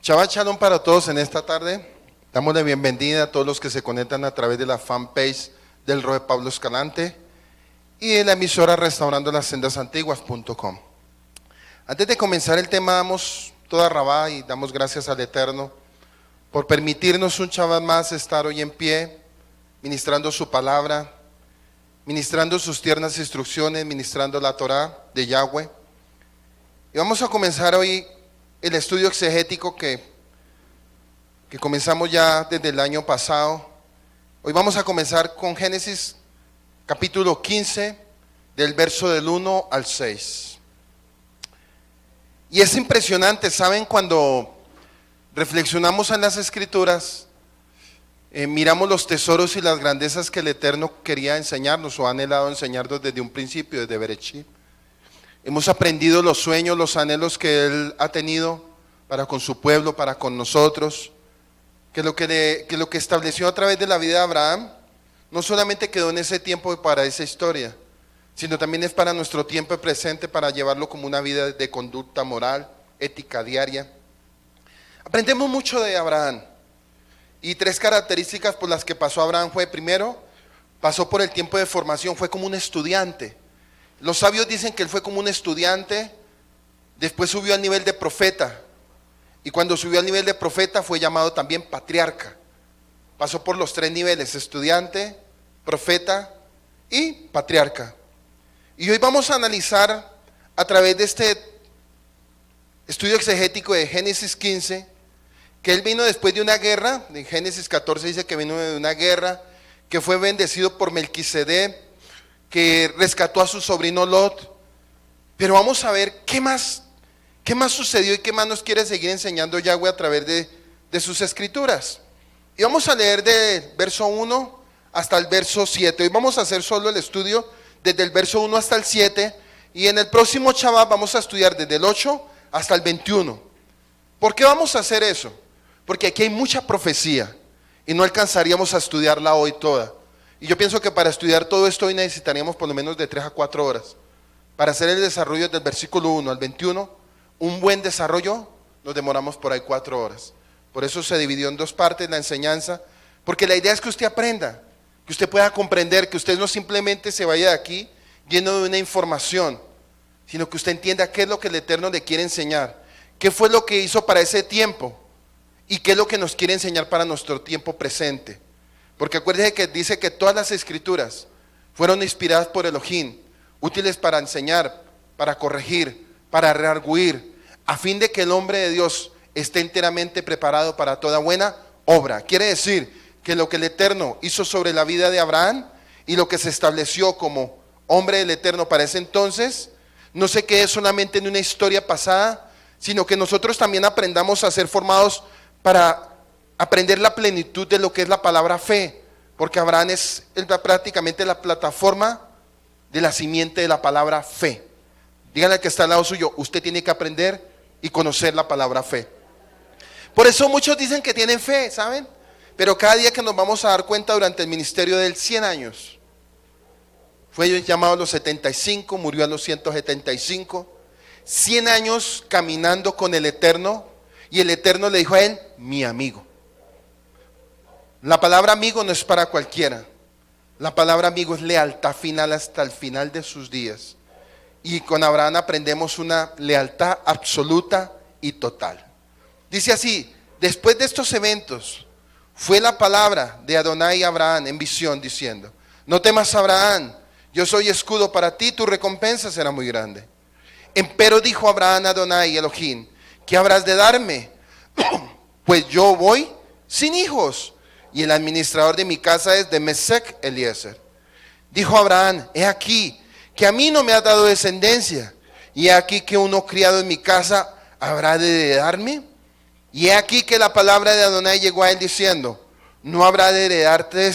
Shabbat Shalom para todos en esta tarde. Damos la bienvenida a todos los que se conectan a través de la fanpage del Roe Pablo Escalante y de la emisora restaurandolassendasantiguas.com. Antes de comenzar el tema, damos toda rabá y damos gracias al Eterno por permitirnos un Shabbat más estar hoy en pie, ministrando su palabra, ministrando sus tiernas instrucciones, ministrando la Torah de Yahweh. Y vamos a comenzar hoy el estudio exegético que comenzamos ya desde el año pasado. Hoy vamos a comenzar con Génesis capítulo 15, del verso del 1 al 6. Y es impresionante, ¿saben? Cuando reflexionamos en las Escrituras, miramos los tesoros y las grandezas que el Eterno quería enseñarnos o ha anhelado enseñarnos desde un principio, desde Bereshit. Hemos aprendido los sueños, los anhelos que Él ha tenido para con su pueblo, para con nosotros, que lo que estableció a través de la vida de Abraham no solamente quedó en ese tiempo para esa historia, sino también es para nuestro tiempo presente, para llevarlo como una vida de conducta moral, ética diaria. Aprendemos mucho de Abraham y tres características por las que pasó Abraham fue: primero, pasó por el tiempo de formación, fue como un estudiante. Los sabios dicen que él fue como un estudiante, después subió al nivel de profeta, y cuando subió al nivel de profeta fue llamado también patriarca. Pasó por los tres niveles: estudiante, profeta y patriarca. Y hoy vamos a analizar a través de este estudio exegético de Génesis 15, que él vino después de una guerra. En Génesis 14 dice que vino de una guerra, que fue bendecido por Melquisedec, que rescató a su sobrino Lot. Pero vamos a ver qué más sucedió y qué más nos quiere seguir enseñando Yahweh a través de sus escrituras. Y vamos a leer del verso 1 hasta el verso 7. Hoy vamos a hacer solo el estudio desde el verso 1 hasta el 7, y en el próximo Shabbat vamos a estudiar desde el 8 hasta el 21. ¿Por qué vamos a hacer eso? Porque aquí hay mucha profecía y no alcanzaríamos a estudiarla hoy toda. Y yo pienso que para estudiar todo esto hoy necesitaríamos por lo menos de 3 a 4 horas. Para hacer el desarrollo del versículo 1 al 21, un buen desarrollo, nos demoramos por ahí 4 horas. Por eso se dividió en 2 partes la enseñanza, porque la idea es que usted aprenda, que usted pueda comprender, que usted no simplemente se vaya de aquí lleno de una información, sino que usted entienda qué es lo que el Eterno le quiere enseñar, qué fue lo que hizo para ese tiempo y qué es lo que nos quiere enseñar para nuestro tiempo presente. Porque acuérdese que dice que todas las escrituras fueron inspiradas por Elohim, útiles para enseñar, para corregir, para redarguir, a fin de que el hombre de Dios esté enteramente preparado para toda buena obra. Quiere decir que lo que el Eterno hizo sobre la vida de Abraham y lo que se estableció como hombre del Eterno para ese entonces, no se quede solamente en una historia pasada, sino que nosotros también aprendamos a ser formados para aprender la plenitud de lo que es la palabra fe, porque Abraham es prácticamente la plataforma de la simiente de la palabra fe. Díganle al que está al lado suyo: usted tiene que aprender y conocer la palabra fe. Por eso muchos dicen que tienen fe, ¿saben? Pero cada día que nos vamos a dar cuenta durante el ministerio de él, 100 años. Fue llamado a los 75, murió a los 175. 100 años caminando con el Eterno, y el Eterno le dijo a él: mi amigo. La palabra amigo no es para cualquiera. La palabra amigo es lealtad final hasta el final de sus días. Y con Abraham aprendemos una lealtad absoluta y total. Dice así: después de estos eventos, fue la palabra de Adonai a Abraham en visión, diciendo: no temas, Abraham, yo soy escudo para ti, tu recompensa será muy grande. Empero dijo Abraham a Adonai Elohim: ¿qué habrás de darme? Pues yo voy sin hijos, y el administrador de mi casa es de Mesec Eliezer. Dijo Abraham: he aquí que a mí no me has dado descendencia, y he aquí que uno criado en mi casa habrá de darme. Y he aquí que la palabra de Adonai llegó a él diciendo: no habrá de heredarte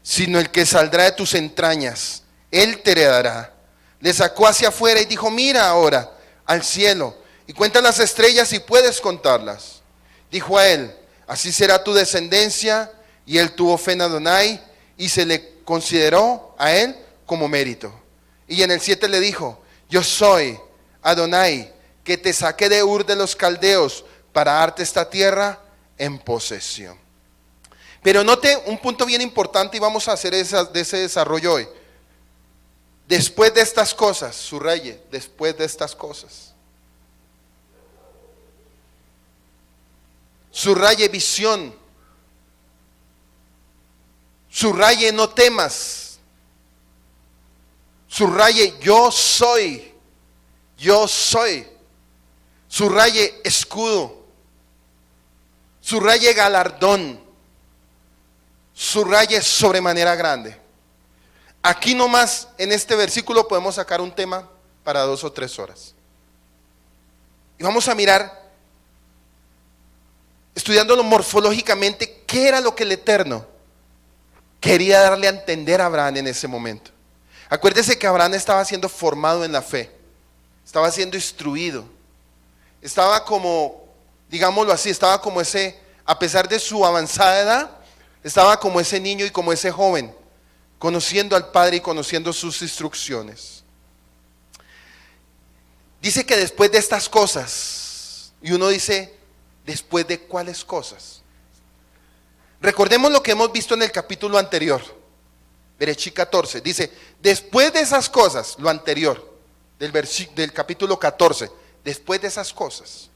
sino el que saldrá de tus entrañas, él te heredará. Le sacó hacia afuera y dijo: mira ahora al cielo y cuenta las estrellas si puedes contarlas. Dijo a él: así será tu descendencia. Y él tuvo fe en Adonai y se le consideró a él como mérito. Y en el 7 le dijo: yo soy Adonai, que te saqué de Ur de los Caldeos para darte esta tierra en posesión. Pero note un punto bien importante y vamos a hacer de ese desarrollo hoy. Después de estas cosas, subraye, después de estas cosas. Subraye visión. Subraye no temas. Subraye yo soy. Yo soy. Subraye escudo. Subraye galardón. Subraye sobremanera grande. Aquí nomás en este versículo podemos sacar un tema para 2 o 3 horas. Y vamos a mirar, estudiándolo morfológicamente, qué era lo que el Eterno quería darle a entender a Abraham en ese momento. Acuérdese que Abraham estaba siendo formado en la fe, estaba siendo instruido, estaba como, digámoslo así, estaba como ese, a pesar de su avanzada edad, estaba como ese niño y como ese joven, conociendo al Padre y conociendo sus instrucciones. Dice que después de estas cosas, y uno dice, ¿después de cuáles cosas? Recordemos lo que hemos visto en el capítulo anterior, Bereshit 14, dice, después de esas cosas, lo anterior, del capítulo 14, después de esas cosas.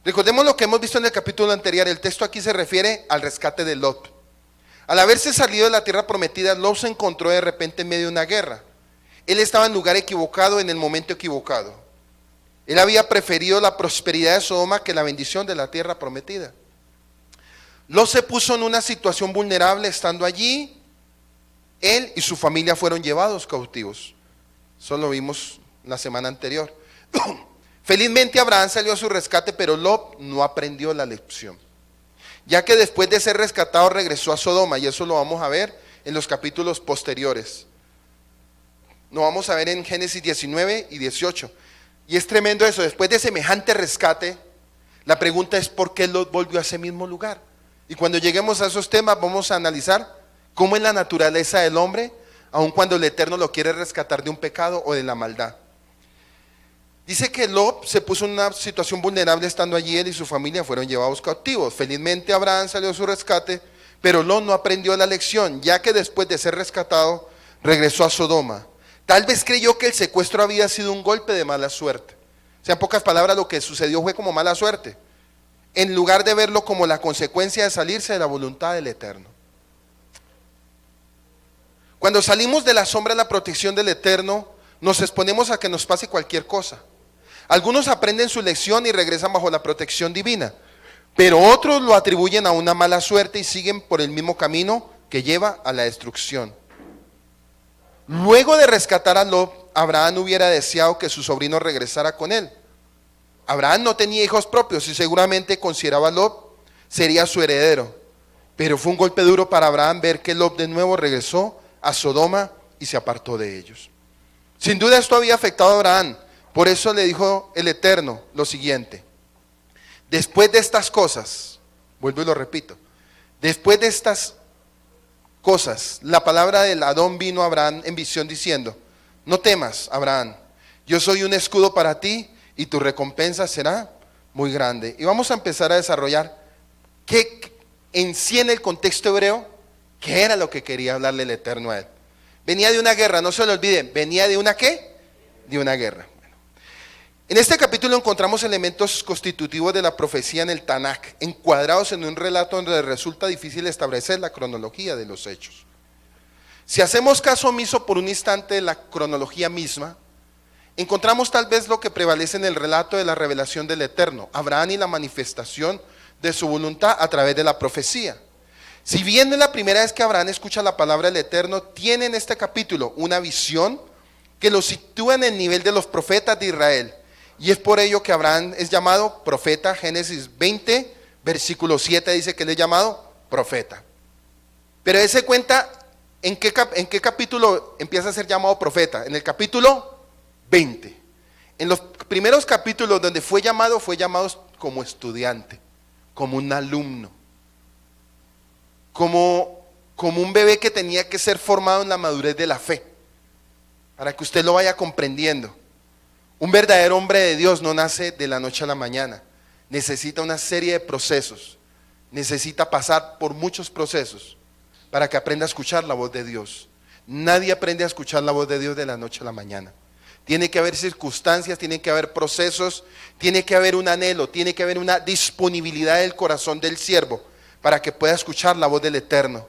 Recordemos lo que hemos visto en el capítulo anterior, el texto aquí se refiere al rescate de Lot. Al haberse salido de la tierra prometida, Lot se encontró de repente en medio de una guerra. Él estaba en el lugar equivocado, en el momento equivocado. Él había preferido la prosperidad de Sodoma que la bendición de la tierra prometida. Lot se puso en una situación vulnerable estando allí. Él y su familia fueron llevados cautivos. Eso lo vimos la semana anterior. Felizmente Abraham salió a su rescate, pero Lot no aprendió la lección, ya que después de ser rescatado regresó a Sodoma, y eso lo vamos a ver en los capítulos posteriores. Lo vamos a ver en Génesis 19 y 18. Y es tremendo eso, después de semejante rescate, la pregunta es ¿por qué Lot volvió a ese mismo lugar? Y cuando lleguemos a esos temas vamos a analizar cómo es la naturaleza del hombre, aun cuando el Eterno lo quiere rescatar de un pecado o de la maldad. Dice que Lot se puso en una situación vulnerable estando allí, él y su familia fueron llevados cautivos. Felizmente Abraham salió a su rescate, pero Lot no aprendió la lección, ya que después de ser rescatado regresó a Sodoma. Tal vez creyó que el secuestro había sido un golpe de mala suerte. O sea, en pocas palabras, lo que sucedió fue como mala suerte, en lugar de verlo como la consecuencia de salirse de la voluntad del Eterno. Cuando salimos de la sombra de la protección del Eterno, nos exponemos a que nos pase cualquier cosa. Algunos aprenden su lección y regresan bajo la protección divina, pero otros lo atribuyen a una mala suerte y siguen por el mismo camino que lleva a la destrucción. Luego de rescatar a Lot, Abraham hubiera deseado que su sobrino regresara con él. Abraham no tenía hijos propios y seguramente consideraba a Lot sería su heredero, pero fue un golpe duro para Abraham ver que Lot de nuevo regresó a Sodoma y se apartó de ellos. Sin duda esto había afectado a Abraham. Por eso le dijo el Eterno lo siguiente: después de estas cosas, vuelvo y lo repito, después de estas cosas, la palabra del Adón vino a Abraham en visión diciendo: no temas, Abraham, yo soy un escudo para ti y tu recompensa será muy grande. Y vamos a empezar a desarrollar qué en sí, en el contexto hebreo, qué era lo que quería hablarle el Eterno a él. Venía de una guerra, no se lo olviden, venía de una ¿qué? De una guerra. En este capítulo encontramos elementos constitutivos de la profecía en el Tanaj, encuadrados en un relato donde resulta difícil establecer la cronología de los hechos. Si hacemos caso omiso por un instante de la cronología misma, encontramos tal vez lo que prevalece en el relato de la revelación del Eterno, Abraham y la manifestación de su voluntad a través de la profecía. Si bien es la primera vez que Abraham escucha la palabra del Eterno, tiene en este capítulo una visión que lo sitúa en el nivel de los profetas de Israel. Y es por ello que Abraham es llamado profeta. Génesis 20, versículo 7 dice que él es llamado profeta. Pero él se cuenta en qué capítulo empieza a ser llamado profeta. En el capítulo 20. En los primeros capítulos donde fue llamado como estudiante, como un alumno, como un bebé que tenía que ser formado en la madurez de la fe, para que usted lo vaya comprendiendo. Un verdadero hombre de Dios no nace de la noche a la mañana, necesita una serie de procesos, necesita pasar por muchos procesos para que aprenda a escuchar la voz de Dios. Nadie aprende a escuchar la voz de Dios de la noche a la mañana. Tiene que haber circunstancias, tiene que haber procesos, tiene que haber un anhelo, tiene que haber una disponibilidad del corazón del siervo para que pueda escuchar la voz del Eterno.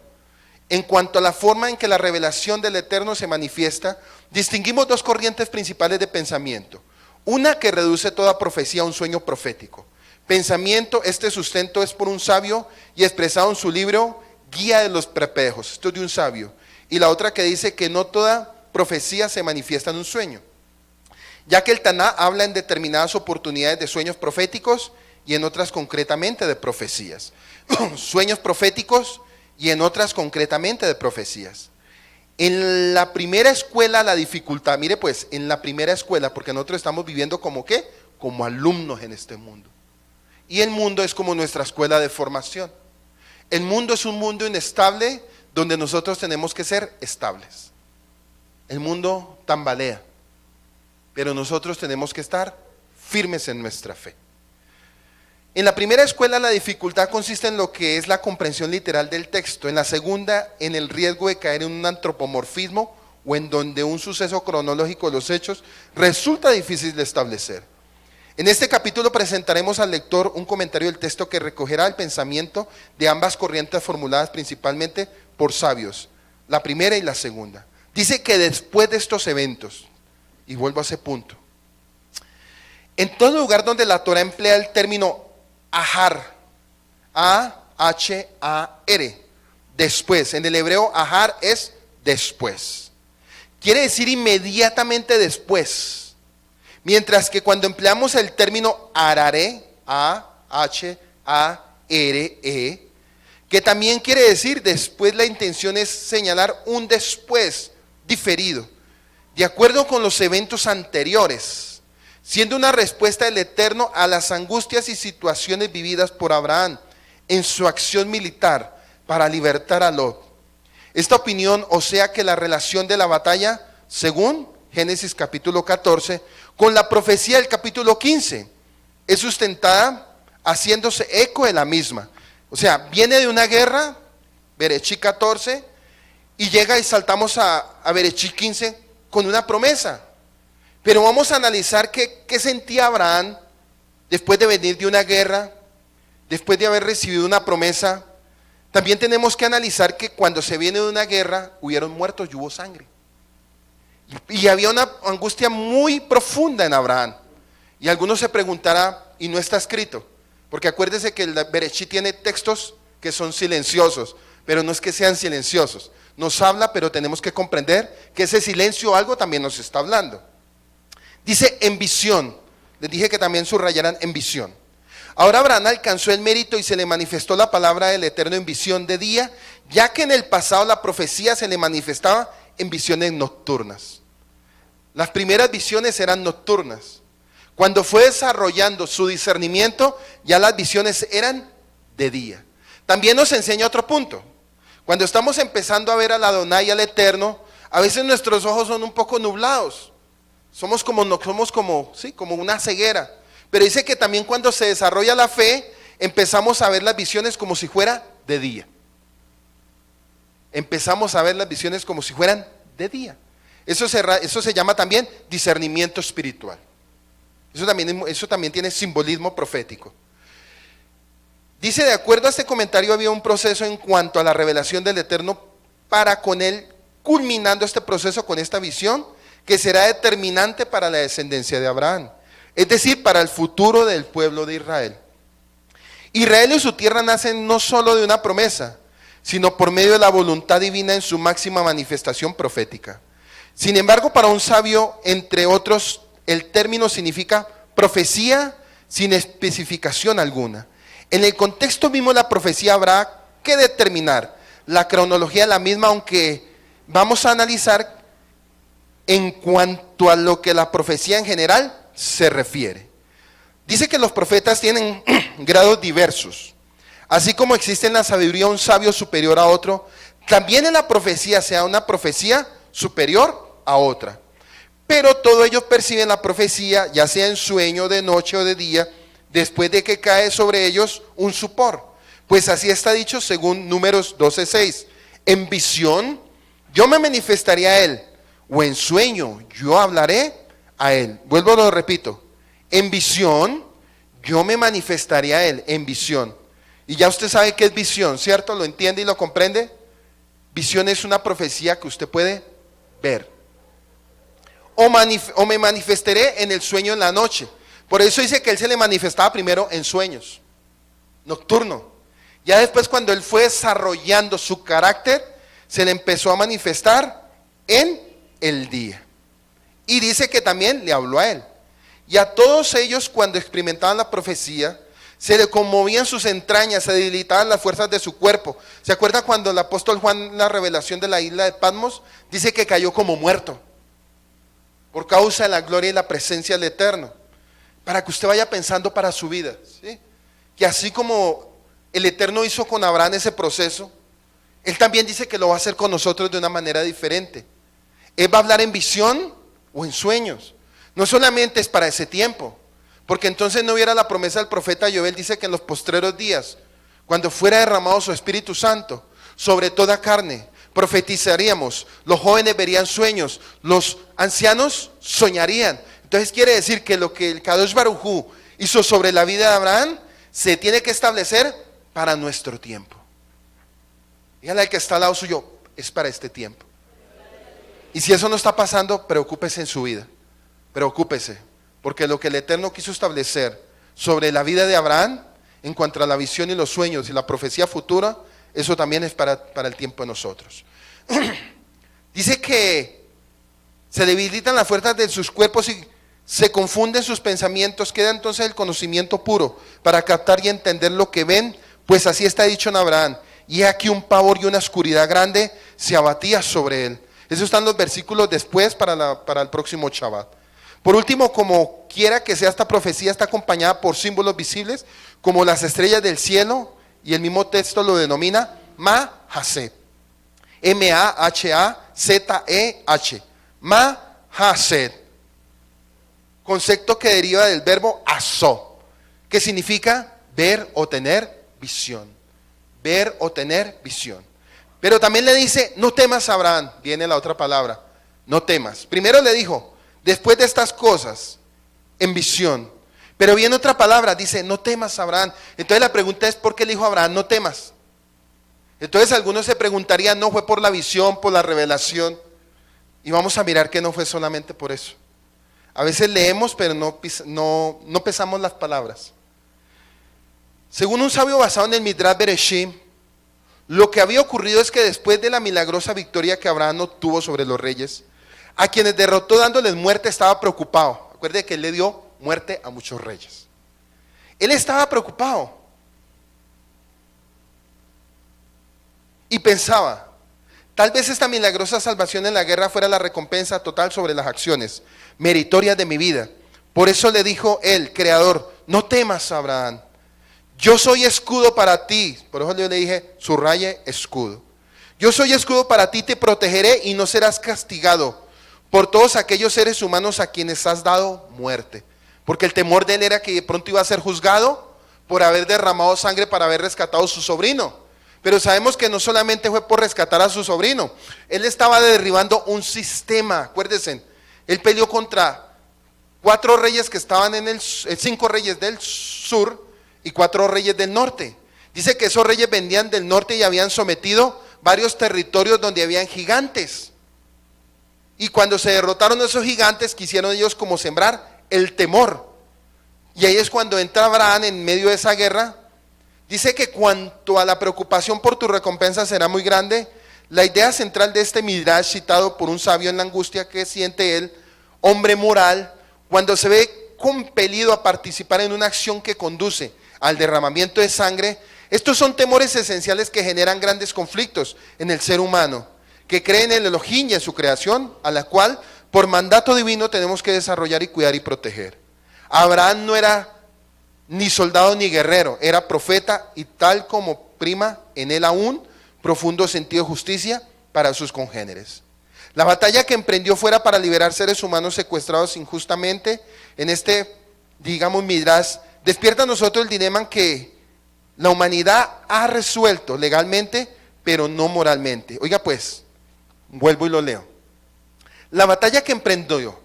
En cuanto a la forma en que la revelación del Eterno se manifiesta, distinguimos dos corrientes principales de pensamiento. Una que reduce toda profecía a un sueño profético. Pensamiento, este sustento es por un sabio y expresado en su libro Guía de los Prepejos. Esto es de un sabio. Y la otra que dice que no toda profecía se manifiesta en un sueño, ya que el Taná habla en determinadas oportunidades de sueños proféticos y en otras concretamente de profecías. Sueños proféticos y en otras concretamente de profecías. En la primera escuela la dificultad, mire pues, en la primera escuela, porque nosotros estamos viviendo como ¿qué? Como alumnos en este mundo. Y el mundo es como nuestra escuela de formación. El mundo es un mundo inestable donde nosotros tenemos que ser estables. El mundo tambalea, pero nosotros tenemos que estar firmes en nuestra fe. En la primera escuela la dificultad consiste en lo que es la comprensión literal del texto. En la segunda, en el riesgo de caer en un antropomorfismo o en donde un suceso cronológico de los hechos resulta difícil de establecer. En este capítulo presentaremos al lector un comentario del texto que recogerá el pensamiento de ambas corrientes formuladas principalmente por sabios, la primera y la segunda. Dice que después de estos eventos, y vuelvo a ese punto, en todo lugar donde la Torah emplea el término ahar, A-H-A-R, después, en el hebreo ahar es después, quiere decir inmediatamente después. Mientras que cuando empleamos el término araré, A-H-A-R-E, que también quiere decir después, la intención es señalar un después diferido, de acuerdo con los eventos anteriores, siendo una respuesta del Eterno a las angustias y situaciones vividas por Abraham en su acción militar para libertar a Lot. Esta opinión, o sea que la relación de la batalla, según Génesis capítulo 14, con la profecía del capítulo 15, es sustentada haciéndose eco de la misma. O sea, viene de una guerra, Berechí 14, y llega y saltamos a Berechí 15 con una promesa. Pero vamos a analizar qué sentía Abraham después de venir de una guerra, después de haber recibido una promesa. También tenemos que analizar que cuando se viene de una guerra, hubieron muertos y hubo sangre. Y había una angustia muy profunda en Abraham. Y algunos se preguntarán, y no está escrito, porque acuérdese que el Berechí tiene textos que son silenciosos, pero no es que sean silenciosos. Nos habla, pero tenemos que comprender que ese silencio algo también nos está hablando. Dice en visión, les dije que también subrayaran en visión. Ahora Abraham alcanzó el mérito y se le manifestó la palabra del Eterno en visión de día, ya que en el pasado la profecía se le manifestaba en visiones nocturnas. Las primeras visiones eran nocturnas. Cuando fue desarrollando su discernimiento, ya las visiones eran de día. También nos enseña otro punto. Cuando estamos empezando a ver al Adonai y al Eterno, a veces nuestros ojos son un poco nublados. Somos como una ceguera. Pero dice que también cuando se desarrolla la fe, empezamos a ver las visiones como si fuera de día. Empezamos a ver las visiones como si fueran de día. Eso se llama también discernimiento espiritual. Eso también tiene simbolismo profético. Dice, de acuerdo a este comentario, había un proceso en cuanto a la revelación del Eterno para con él, culminando este proceso con esta visión, que será determinante para la descendencia de Abraham, es decir, para el futuro del pueblo de Israel. Israel y su tierra nacen no solo de una promesa, sino por medio de la voluntad divina en su máxima manifestación profética. Sin embargo, para un sabio, entre otros, el término significa profecía sin especificación alguna. En el contexto mismo de la profecía habrá que determinar la cronología de la misma, aunque vamos a analizar en cuanto a lo que la profecía en general se refiere. Dice que los profetas tienen grados diversos. Así como existe en la sabiduría un sabio superior a otro, también en la profecía sea una profecía superior a otra. Pero todos ellos perciben la profecía, ya sea en sueño, de noche o de día, después de que cae sobre ellos un sopor. Pues así está dicho según Números 12:6. En visión yo me manifestaré a él, o en sueño yo hablaré a él. Vuelvo, lo repito. En visión yo me manifestaré a él, en visión. Y ya usted sabe qué es visión, ¿cierto? ¿Lo entiende y lo comprende? Visión es una profecía que usted puede ver. O me manifestaré en el sueño en la noche. Por eso dice que él se le manifestaba primero en sueños, nocturno. Ya después, cuando él fue desarrollando su carácter, se le empezó a manifestar en el día. Y dice que también le habló a él. Y a todos ellos, cuando experimentaban la profecía, se le conmovían sus entrañas, se debilitaban las fuerzas de su cuerpo. ¿Se acuerda cuando el apóstol Juan, en la revelación de la isla de Patmos, dice que cayó como muerto por causa de la gloria y la presencia del Eterno? Para que usted vaya pensando para su vida, ¿sí? Que así como el Eterno hizo con Abraham ese proceso, Él también dice que lo va a hacer con nosotros de una manera diferente. Él va a hablar en visión o en sueños. No solamente es para ese tiempo, porque entonces no hubiera la promesa del profeta Joel. Dice que en los postreros días, cuando fuera derramado su Espíritu Santo sobre toda carne, profetizaríamos, los jóvenes verían sueños, los ancianos soñarían. Entonces quiere decir que lo que el Kadosh Baruj Hu hizo sobre la vida de Abraham se tiene que establecer para nuestro tiempo. Dígale al que está al lado suyo, es para este tiempo. Y si eso no está pasando, preocúpese en su vida. Preocúpese, porque lo que el Eterno quiso establecer sobre la vida de Abraham, en cuanto a la visión y los sueños y la profecía futura, eso también es para el tiempo de nosotros. Dice que se debilitan las fuerzas de sus cuerpos y se confunden sus pensamientos. Queda entonces el conocimiento puro para captar y entender lo que ven, pues así está dicho en Abraham. Y aquí un pavor y una oscuridad grande se abatía sobre él. Esos están los versículos después para el próximo Shabbat. Por último, como quiera que sea, esta profecía está acompañada por símbolos visibles, como las estrellas del cielo, y el mismo texto lo denomina Mahased. M-A-H-A-Z-E-H. Mahased. Concepto que deriva del verbo asó, que significa ver o tener visión. Ver o tener visión. Pero también le dice, no temas, Abraham. Viene la otra palabra, no temas. Primero le dijo, después de estas cosas, en visión. Pero viene otra palabra, dice, no temas, Abraham. Entonces la pregunta es, ¿por qué le dijo a Abraham, no temas? Entonces algunos se preguntarían, no fue por la visión, por la revelación. Y vamos a mirar que no fue solamente por eso. A veces leemos, pero no pesamos las palabras. Según un sabio basado en el Midrash Bereshit, lo que había ocurrido es que después de la milagrosa victoria que Abraham obtuvo sobre los reyes, a quienes derrotó dándoles muerte, estaba preocupado. Acuerde que él le dio muerte a muchos reyes. Él estaba preocupado. Y pensaba, tal vez esta milagrosa salvación en la guerra fuera la recompensa total sobre las acciones meritorias de mi vida. Por eso le dijo el Creador, no temas, Abraham. Yo soy escudo para ti. Por eso yo le dije, subraye escudo. Yo soy escudo para ti, te protegeré y no serás castigado por todos aquellos seres humanos a quienes has dado muerte. Porque el temor de él era que de pronto iba a ser juzgado por haber derramado sangre para haber rescatado a su sobrino. Pero sabemos que no solamente fue por rescatar a su sobrino. Él estaba derribando un sistema, acuérdense. Él peleó contra 4 reyes que estaban 5 reyes del sur y 4 reyes del norte. Dice que esos reyes venían del norte y habían sometido varios territorios donde habían gigantes. Y cuando se derrotaron esos gigantes, quisieron ellos como sembrar el temor. Y ahí es cuando entra Abraham en medio de esa guerra. Dice que cuanto a la preocupación por tu recompensa será muy grande. La idea central de este Midrash, citado por un sabio en la angustia que siente él, hombre moral, cuando se ve compelido a participar en una acción que conduce al derramamiento de sangre. Estos son temores esenciales que generan grandes conflictos en el ser humano, que cree en el Elohim y en su creación, a la cual por mandato divino tenemos que desarrollar y cuidar y proteger. Abraham no era ni soldado ni guerrero, era profeta, y tal como prima en él aún profundo sentido de justicia para sus congéneres. La batalla que emprendió fuera para liberar seres humanos secuestrados injustamente. En este, digamos, Midrash despierta a nosotros el dilema en que la humanidad ha resuelto legalmente, pero no moralmente. Oiga pues, vuelvo y lo leo. La batalla que emprendió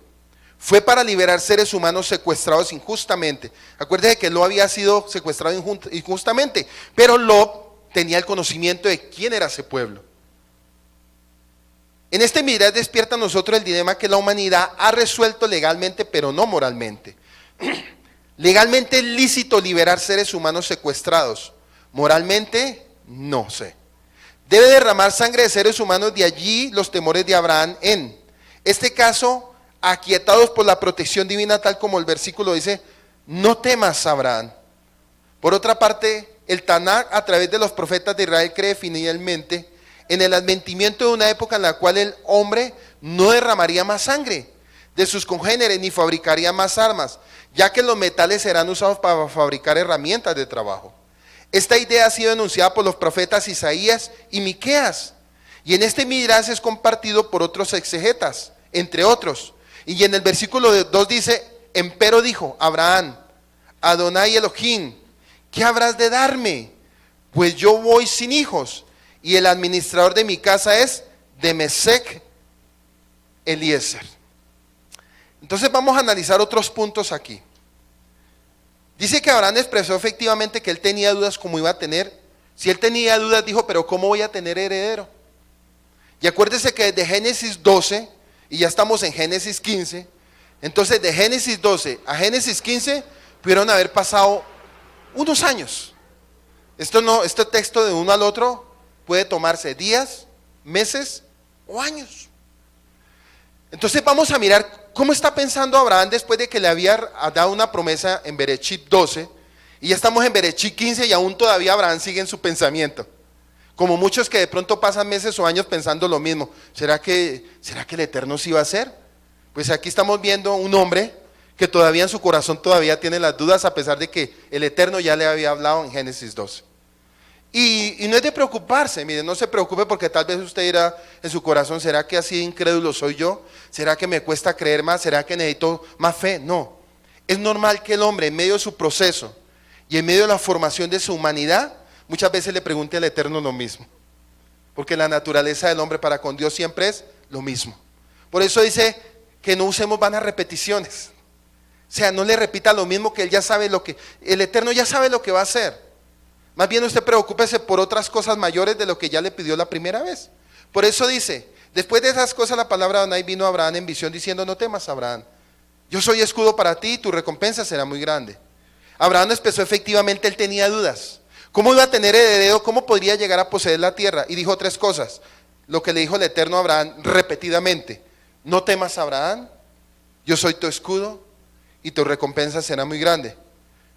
fue para liberar seres humanos secuestrados injustamente. Acuérdese que Lot había sido secuestrado injustamente, pero Lot tenía el conocimiento de quién era ese pueblo. En este mirar despierta a nosotros el dilema que la humanidad ha resuelto legalmente, pero no moralmente. Legalmente es lícito liberar seres humanos secuestrados. Moralmente, no sé. Debe derramar sangre de seres humanos, de allí los temores de Abraham en este caso, aquietados por la protección divina, tal como el versículo dice, no temas, Abraham. Por otra parte, el Tanaj a través de los profetas de Israel cree finalmente en el advenimiento de una época en la cual el hombre no derramaría más sangre de sus congéneres ni fabricaría más armas, ya que los metales serán usados para fabricar herramientas de trabajo. Esta idea ha sido enunciada por los profetas Isaías y Miqueas, y en este midrash es compartido por otros exegetas, entre otros. Y en el versículo 2 dice, empero dijo Abraham, Adonai Elohim, ¿qué habrás de darme? Pues yo voy sin hijos, y el administrador de mi casa es de Mesec Eliezer. Entonces vamos a analizar otros puntos aquí. Dice que Abraham expresó efectivamente que él tenía dudas cómo iba a tener. Si él tenía dudas, dijo, pero ¿cómo voy a tener heredero? Y acuérdese que desde Génesis 12, y ya estamos en Génesis 15, entonces de Génesis 12 a Génesis 15 pudieron haber pasado unos años. Este texto de uno al otro puede tomarse días, meses o años. Entonces vamos a mirar cómo está pensando Abraham después de que le había dado una promesa en Bereshit 12, y ya estamos en Bereshit 15 y aún todavía Abraham sigue en su pensamiento. Como muchos que de pronto pasan meses o años pensando lo mismo. ¿Será que el Eterno sí va a hacer? Pues aquí estamos viendo un hombre que todavía en su corazón todavía tiene las dudas, a pesar de que el Eterno ya le había hablado en Génesis 12. Y no es de preocuparse, mire, no se preocupe, porque tal vez usted dirá en su corazón, ¿será que así incrédulo soy yo? ¿Será que me cuesta creer más? ¿Será que necesito más fe? No, es normal que el hombre en medio de su proceso y en medio de la formación de su humanidad, muchas veces le pregunte al Eterno lo mismo, porque la naturaleza del hombre para con Dios siempre es lo mismo. Por eso dice que no usemos vanas repeticiones, o sea, no le repita lo mismo, que él ya sabe el Eterno ya sabe lo que va a hacer. Más bien usted preocúpese por otras cosas mayores de lo que ya le pidió la primera vez. Por eso dice, después de esas cosas la palabra de Adonai vino a Abraham en visión diciendo, no temas, Abraham, yo soy escudo para ti y tu recompensa será muy grande. Abraham expresó efectivamente, él tenía dudas. ¿Cómo iba a tener heredero? ¿Cómo podría llegar a poseer la tierra? Y dijo tres cosas, lo que le dijo el Eterno a Abraham repetidamente, no temas, Abraham, yo soy tu escudo y tu recompensa será muy grande.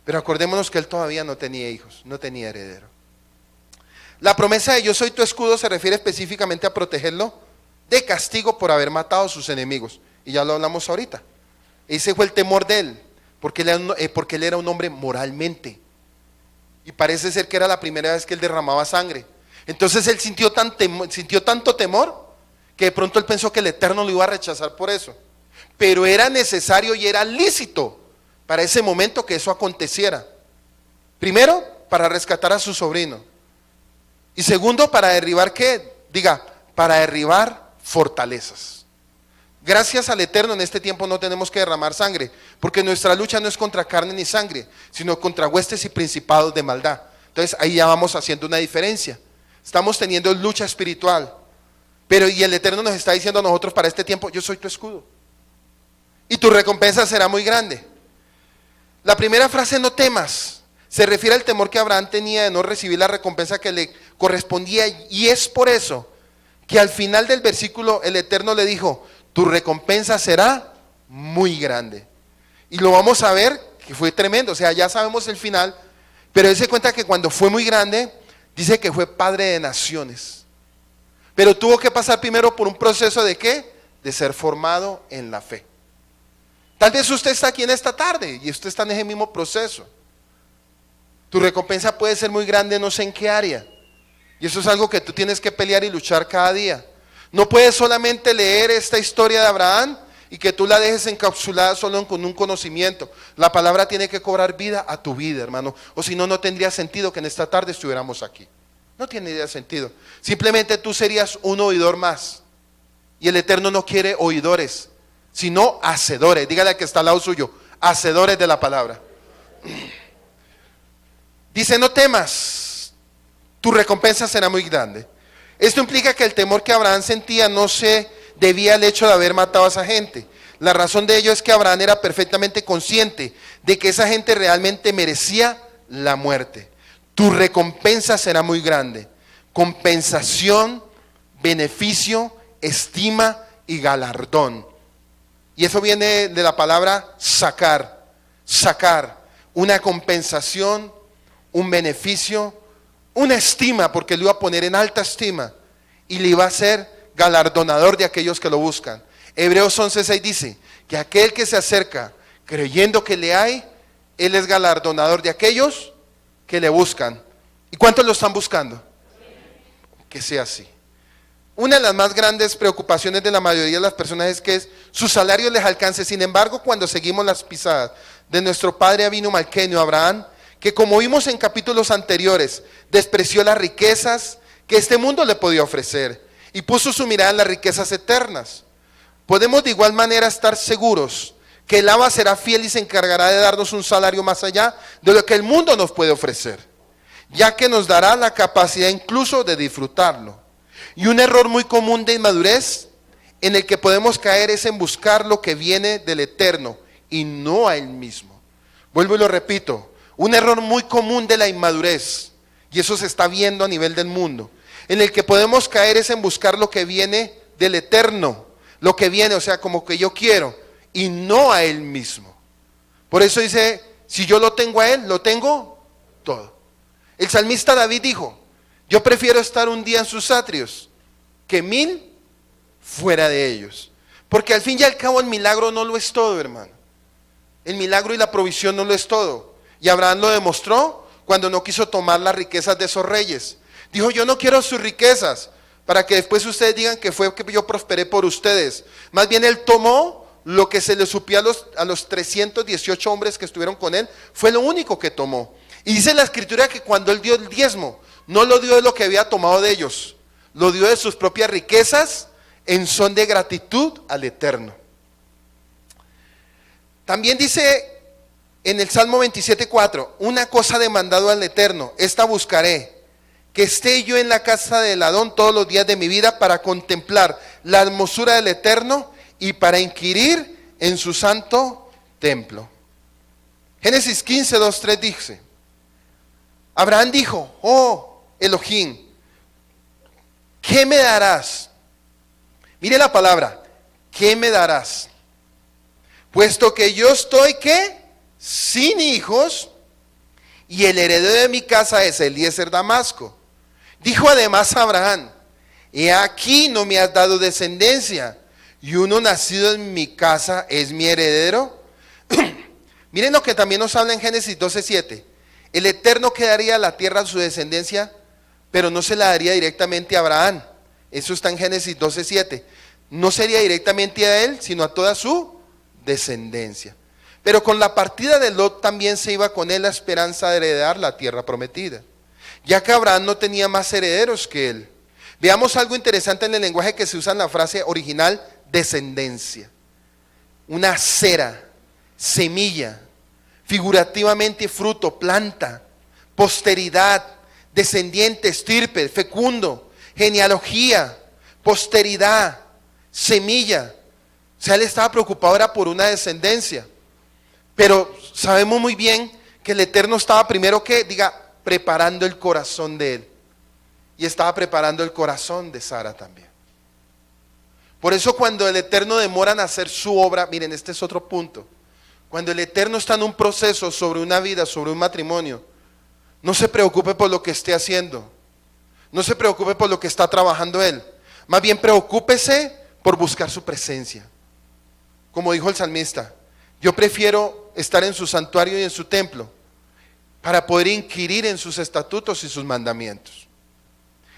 Pero acordémonos que él todavía no tenía hijos, no tenía heredero. La promesa de yo soy tu escudo se refiere específicamente a protegerlo de castigo por haber matado a sus enemigos. Y ya lo hablamos ahorita. Ese fue el temor de él, porque él era un hombre moralmente. Y parece ser que era la primera vez que él derramaba sangre. Entonces él sintió tanto temor que de pronto él pensó que el Eterno lo iba a rechazar por eso. Pero era necesario y era lícito para ese momento que eso aconteciera. Primero, para rescatar a su sobrino. Y segundo, para derribar ¿qué? Para derribar fortalezas. Gracias al Eterno en este tiempo no tenemos que derramar sangre, porque nuestra lucha no es contra carne ni sangre, sino contra huestes y principados de maldad. Entonces ahí ya vamos haciendo una diferencia. Estamos teniendo lucha espiritual. Y el Eterno nos está diciendo a nosotros para este tiempo, yo soy tu escudo. Y tu recompensa será muy grande. La primera frase, no temas, se refiere al temor que Abraham tenía de no recibir la recompensa que le correspondía, y es por eso que al final del versículo el Eterno le dijo, tu recompensa será muy grande. Y lo vamos a ver, que fue tremendo, o sea, ya sabemos el final, pero él se cuenta que cuando fue muy grande, dice que fue padre de naciones. Pero tuvo que pasar primero por un proceso de ¿qué? De ser formado en la fe. Tal vez usted está aquí en esta tarde y usted está en ese mismo proceso. Tu recompensa puede ser muy grande, no sé en qué área. Y eso es algo que tú tienes que pelear y luchar cada día. No puedes solamente leer esta historia de Abraham y que tú la dejes encapsulada solo con un conocimiento. La palabra tiene que cobrar vida a tu vida, hermano, o si no, no tendría sentido que en esta tarde estuviéramos aquí. No tiene sentido. Simplemente tú serías un oidor más, y el Eterno no quiere oidores, sino hacedores. Dígale al que está al lado suyo, hacedores de la palabra. Dice: no temas, tu recompensa será muy grande. Esto implica que el temor que Abraham sentía no se debía al hecho de haber matado a esa gente. La razón de ello es que Abraham era perfectamente consciente de que esa gente realmente merecía la muerte. Tu recompensa será muy grande. Compensación, beneficio, estima y galardón. Y eso viene de la palabra sacar. Sacar, una compensación, un beneficio, una estima, porque lo iba a poner en alta estima y le iba a ser galardonador de aquellos que lo buscan. Hebreos 11:6 dice que aquel que se acerca creyendo que le hay, él es galardonador de aquellos que le buscan. ¿Y cuántos lo están buscando? Que sea así. Una de las más grandes preocupaciones de la mayoría de las personas es que su salario les alcance. Sin embargo, cuando seguimos las pisadas de nuestro padre Avinu Malquenio, Abraham, que como vimos en capítulos anteriores, despreció las riquezas que este mundo le podía ofrecer y puso su mirada en las riquezas eternas. Podemos de igual manera estar seguros que el Abba será fiel y se encargará de darnos un salario más allá de lo que el mundo nos puede ofrecer, ya que nos dará la capacidad incluso de disfrutarlo. Y un error muy común de inmadurez en el que podemos caer es en buscar lo que viene del Eterno y no a Él mismo. Vuelvo y lo repito. Un error muy común de la inmadurez, y eso se está viendo a nivel del mundo, en el que podemos caer es en buscar lo que viene del Eterno, lo que viene, o sea, como que yo quiero, y no a Él mismo. Por eso dice, si yo lo tengo a Él, lo tengo todo. El salmista David dijo: yo prefiero estar un día en sus atrios que 1000 fuera de ellos. Porque al fin y al cabo el milagro no lo es todo, hermano. El milagro y la provisión no lo es todo. Y Abraham lo demostró cuando no quiso tomar las riquezas de esos reyes. Dijo: yo no quiero sus riquezas, para que después ustedes digan que fue que yo prosperé por ustedes. Más bien él tomó lo que se le supió a los 318 hombres que estuvieron con él. Fue lo único que tomó. Y dice la escritura que cuando él dio el diezmo, no lo dio de lo que había tomado de ellos, lo dio de sus propias riquezas en son de gratitud al Eterno. También dice en el Salmo 27:4, una cosa demandado al Eterno, esta buscaré, que esté yo en la casa del Adón todos los días de mi vida para contemplar la hermosura del Eterno y para inquirir en su santo templo. Génesis 15:2-3 dice: Abraham dijo: oh Elohim, ¿qué me darás? Mire la palabra, ¿qué me darás? Puesto que yo estoy, ¿qué? Sin hijos, y el heredero de mi casa es Eliezer Damasco. Dijo además Abraham: he aquí no me has dado descendencia, y uno nacido en mi casa es mi heredero. Miren lo que también nos habla en Génesis 12:7. El Eterno quedaría la tierra a su descendencia, pero no se la daría directamente a Abraham. Eso está en Génesis 12:7. No sería directamente a él, sino a toda su descendencia. Pero con la partida de Lot también se iba con él la esperanza de heredar la tierra prometida, ya que Abraham no tenía más herederos que él. Veamos algo interesante en el lenguaje que se usa en la frase original: descendencia. Una cera, semilla, figurativamente fruto, planta, posteridad, descendiente, estirpe, fecundo, genealogía, posteridad, semilla. O sea, él estaba preocupado era por una descendencia. Pero sabemos muy bien que el Eterno estaba primero que, preparando el corazón de él. Y estaba preparando el corazón de Sara también. Por eso cuando el Eterno demora en hacer su obra, miren, este es otro punto. Cuando el Eterno está en un proceso sobre una vida, sobre un matrimonio, no se preocupe por lo que esté haciendo. No se preocupe por lo que está trabajando él. Más bien preocúpese por buscar su presencia. Como dijo el salmista: yo prefiero estar en su santuario y en su templo para poder inquirir en sus estatutos y sus mandamientos.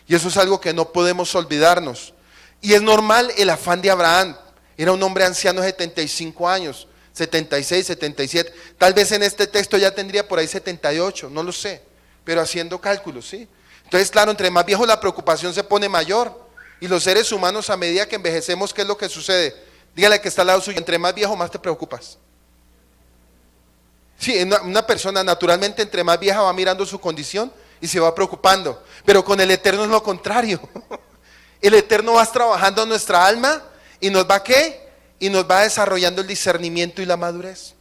Y eso es algo que no podemos olvidarnos. Y es normal el afán de Abraham. Era un hombre anciano de 75 años, 76, 77. Tal vez en este texto ya tendría por ahí 78, no lo sé, pero haciendo cálculos, ¿sí? Entonces, claro, entre más viejo la preocupación se pone mayor. Y los seres humanos, a medida que envejecemos, ¿qué es lo que sucede? Dígale que está al lado suyo, entre más viejo, más te preocupas. Sí, una persona naturalmente entre más vieja va mirando su condición y se va preocupando. Pero con el Eterno es lo contrario. El Eterno va trabajando en nuestra alma y nos va ¿qué? Y nos va desarrollando el discernimiento y la madurez.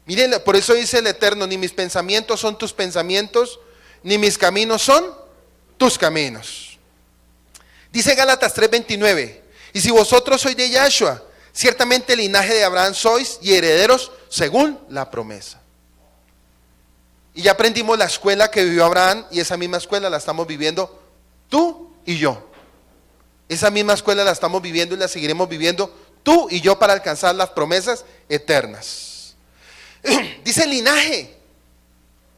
Miren, por eso dice el Eterno, ni mis pensamientos son tus pensamientos, ni mis caminos son tus caminos. Dice Gálatas 3:29, y si vosotros sois de Yahshua, ciertamente el linaje de Abraham sois y herederos según la promesa. Y ya aprendimos la escuela que vivió Abraham y esa misma escuela la estamos viviendo tú y yo. Esa misma escuela la estamos viviendo y la seguiremos viviendo tú y yo para alcanzar las promesas eternas. Dice linaje,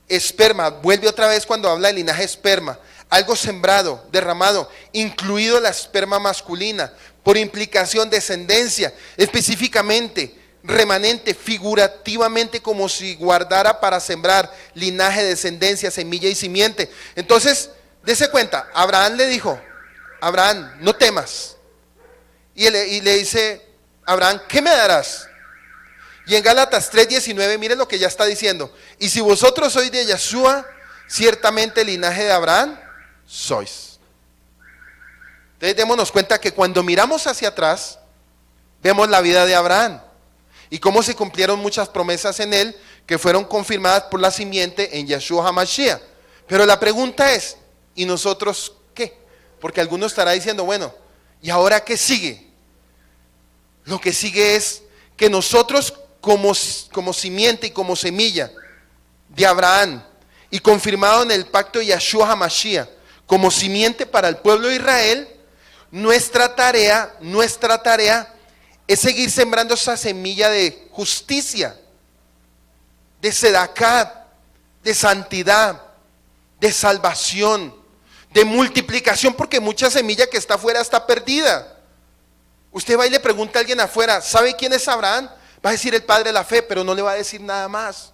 esperma, vuelve otra vez cuando habla de linaje esperma. Algo sembrado, derramado, incluido la esperma masculina, por implicación descendencia, específicamente, remanente, figurativamente como si guardara para sembrar linaje, descendencia, semilla y simiente. Entonces, dése cuenta, Abraham le dijo, Abraham, no temas. Y le dice, Abraham, ¿qué me darás? Y en Gálatas 3:19, miren lo que ya está diciendo. Y si vosotros sois de Yahshua, ciertamente el linaje de Abraham sois. Entonces démonos cuenta que cuando miramos hacia atrás, vemos la vida de Abraham y cómo se cumplieron muchas promesas en él que fueron confirmadas por la simiente en Yahshua HaMashiach. Pero la pregunta es, ¿y nosotros qué? Porque alguno estará diciendo, bueno, ¿y ahora qué sigue? Lo que sigue es que nosotros como simiente y como semilla de Abraham y confirmado en el pacto de Yahshua HaMashiach como simiente para el pueblo de Israel, nuestra tarea es seguir sembrando esa semilla de justicia, de sedakat, de santidad, de salvación, de multiplicación, porque mucha semilla que está afuera está perdida. Usted va y le pregunta a alguien afuera, ¿sabe quién es Abraham? Va a decir el padre de la fe, pero no le va a decir nada más.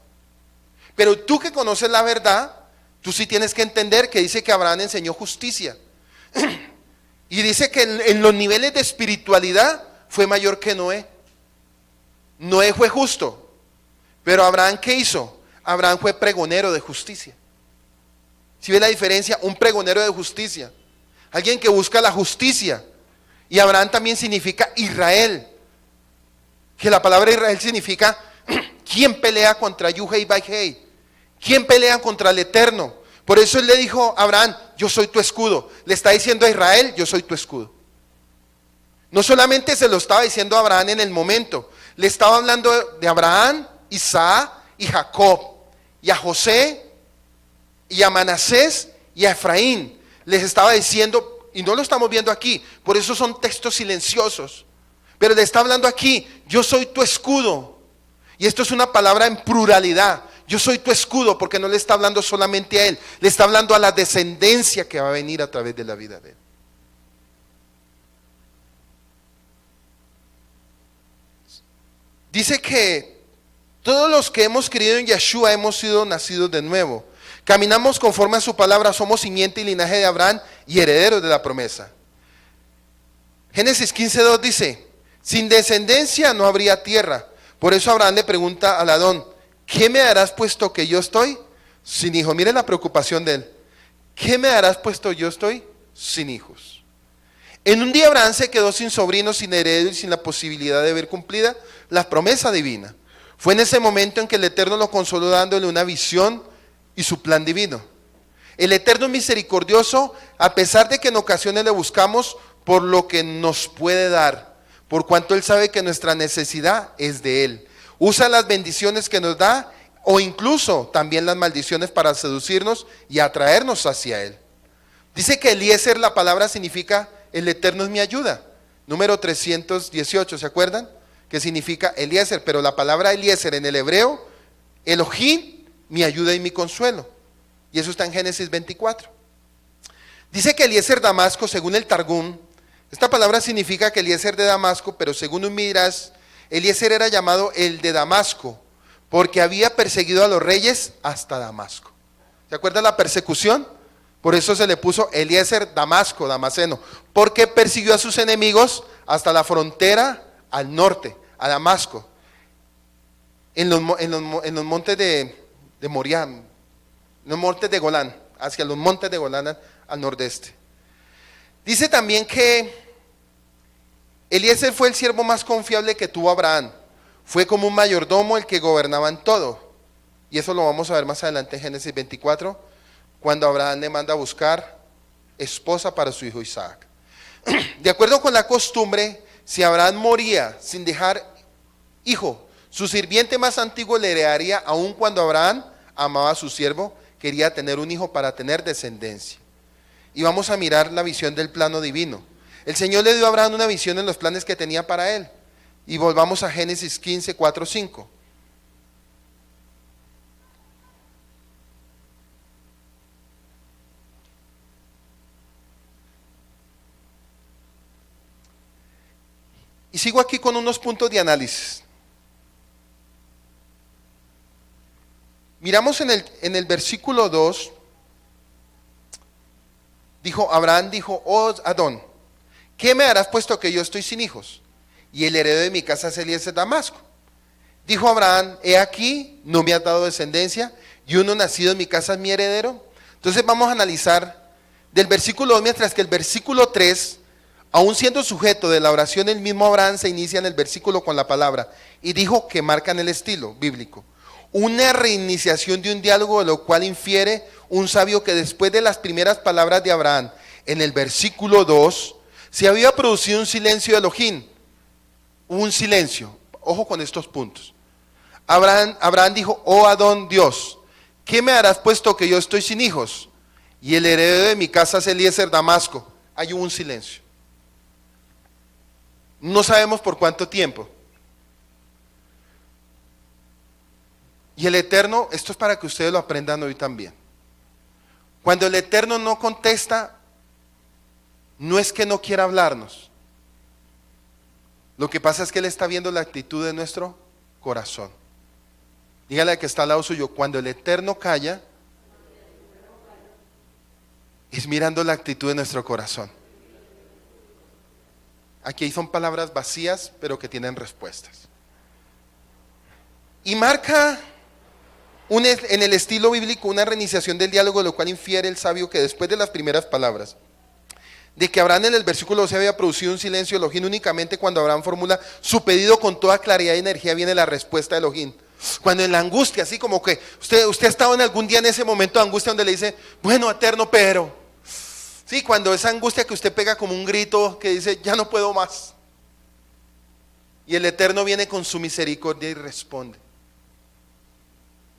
Pero tú que conoces la verdad, tú sí tienes que entender que dice que Abraham enseñó justicia. Y dice que en los niveles de espiritualidad fue mayor que Noé. Noé fue justo, pero Abraham ¿qué hizo? Abraham fue pregonero de justicia. ¿Sí ve la diferencia? Un pregonero de justicia, alguien que busca la justicia. Y Abraham también significa Israel, que la palabra Israel significa ¿quién pelea contra Yuhei Baihei? ¿Quién pelea contra el Eterno? Por eso él le dijo a Abraham, yo soy tu escudo. Le está diciendo a Israel, yo soy tu escudo. No solamente se lo estaba diciendo a Abraham en el momento, le estaba hablando de Abraham, Isaac y Jacob, y a José, y a Manasés, y a Efraín. Les estaba diciendo, y no lo estamos viendo aquí, por eso son textos silenciosos, pero le está hablando aquí, yo soy tu escudo. Y esto es una palabra en pluralidad. Yo soy tu escudo, porque no le está hablando solamente a él, le está hablando a la descendencia que va a venir a través de la vida de él. Dice que todos los que hemos creído en Yahshua hemos sido nacidos de nuevo. Caminamos conforme a su palabra, somos simiente y linaje de Abraham y herederos de la promesa. Génesis 15:2 dice, sin descendencia no habría tierra. Por eso Abraham le pregunta al Adón, ¿qué me harás puesto que yo estoy sin hijo? Miren la preocupación de él. ¿Qué me harás puesto yo estoy sin hijos? En un día Abraham se quedó sin sobrinos, sin heredero y sin la posibilidad de ver cumplida la promesa divina. Fue en ese momento en que el Eterno lo consoló dándole una visión y su plan divino. El Eterno es misericordioso, a pesar de que en ocasiones le buscamos por lo que nos puede dar, por cuanto Él sabe que nuestra necesidad es de Él. Usa las bendiciones que nos da o incluso también las maldiciones para seducirnos y atraernos hacia Él. Dice que Eliezer, la palabra significa el Eterno es mi ayuda. Número 318, ¿se acuerdan? Que significa Eliezer, pero la palabra Eliezer en el hebreo, Elohim, mi ayuda y mi consuelo. Y eso está en Génesis 24. Dice que Eliezer Damasco, según el Targum, Esta palabra significa que Eliezer de Damasco, pero según un Midrash, Eliezer era llamado el de Damasco, porque había perseguido a los reyes hasta Damasco. ¿Se acuerdan la persecución? Por eso se le puso Eliezer Damasco, Damasceno, porque persiguió a sus enemigos hasta la frontera al norte, a Damasco, en los montes de Moriah, en los montes de Golán, hacia los montes de Golán al nordeste. Dice también que Eliezer fue el siervo más confiable que tuvo Abraham. Fue como un mayordomo el que gobernaba en todo. Y eso lo vamos a ver más adelante en Génesis 24, cuando Abraham le manda a buscar esposa para su hijo Isaac. De acuerdo con la costumbre, si Abraham moría sin dejar hijo, su sirviente más antiguo le heredaría, aun cuando Abraham amaba a su siervo, quería tener un hijo para tener descendencia. Y vamos a mirar la visión del plano divino. El Señor le dio a Abraham una visión en los planes que tenía para él. Y volvamos a Génesis 15, 4, 5. Y sigo aquí con unos puntos de análisis. Miramos en el versículo 2, Abraham dijo, oh Adón, ¿qué me harás puesto que yo estoy sin hijos? Y el heredero de mi casa es Eliezer de Damasco. Dijo Abraham, he aquí, no me has dado descendencia, y uno nacido en mi casa es mi heredero. Entonces vamos a analizar del versículo 2, mientras que el versículo 3, aún siendo sujeto de la oración, el mismo Abraham se inicia en el versículo con la palabra, y dijo que marcan el estilo bíblico. Una reiniciación de un diálogo, de lo cual infiere un sabio que después de las primeras palabras de Abraham, en el versículo 2, se había producido un silencio de Elohim. Hubo un silencio. Ojo con estos puntos. Abraham dijo, oh Adón Dios, ¿qué me harás puesto que yo estoy sin hijos? Y el heredero de mi casa es Eliezer Damasco. Hay un silencio. No sabemos por cuánto tiempo. Y el Eterno, esto es para que ustedes lo aprendan hoy también. Cuando el Eterno no contesta, no es que no quiera hablarnos. Lo que pasa es que Él está viendo la actitud de nuestro corazón. Dígale al que está al lado suyo, cuando el Eterno calla, es mirando la actitud de nuestro corazón. Aquí son palabras vacías, pero que tienen respuestas. Y marca en el estilo bíblico una reiniciación del diálogo, lo cual infiere el sabio que después de las primeras palabras, de que Abraham en el versículo 12 había producido un silencio de Elohim, únicamente cuando Abraham formula su pedido con toda claridad y energía viene la respuesta de Elohim. Cuando en la angustia, así como que usted ha estado en algún día en ese momento de angustia donde le dice, bueno, Eterno, pero... Sí, cuando esa angustia que usted pega como un grito que dice, ya no puedo más. Y el Eterno viene con su misericordia y responde.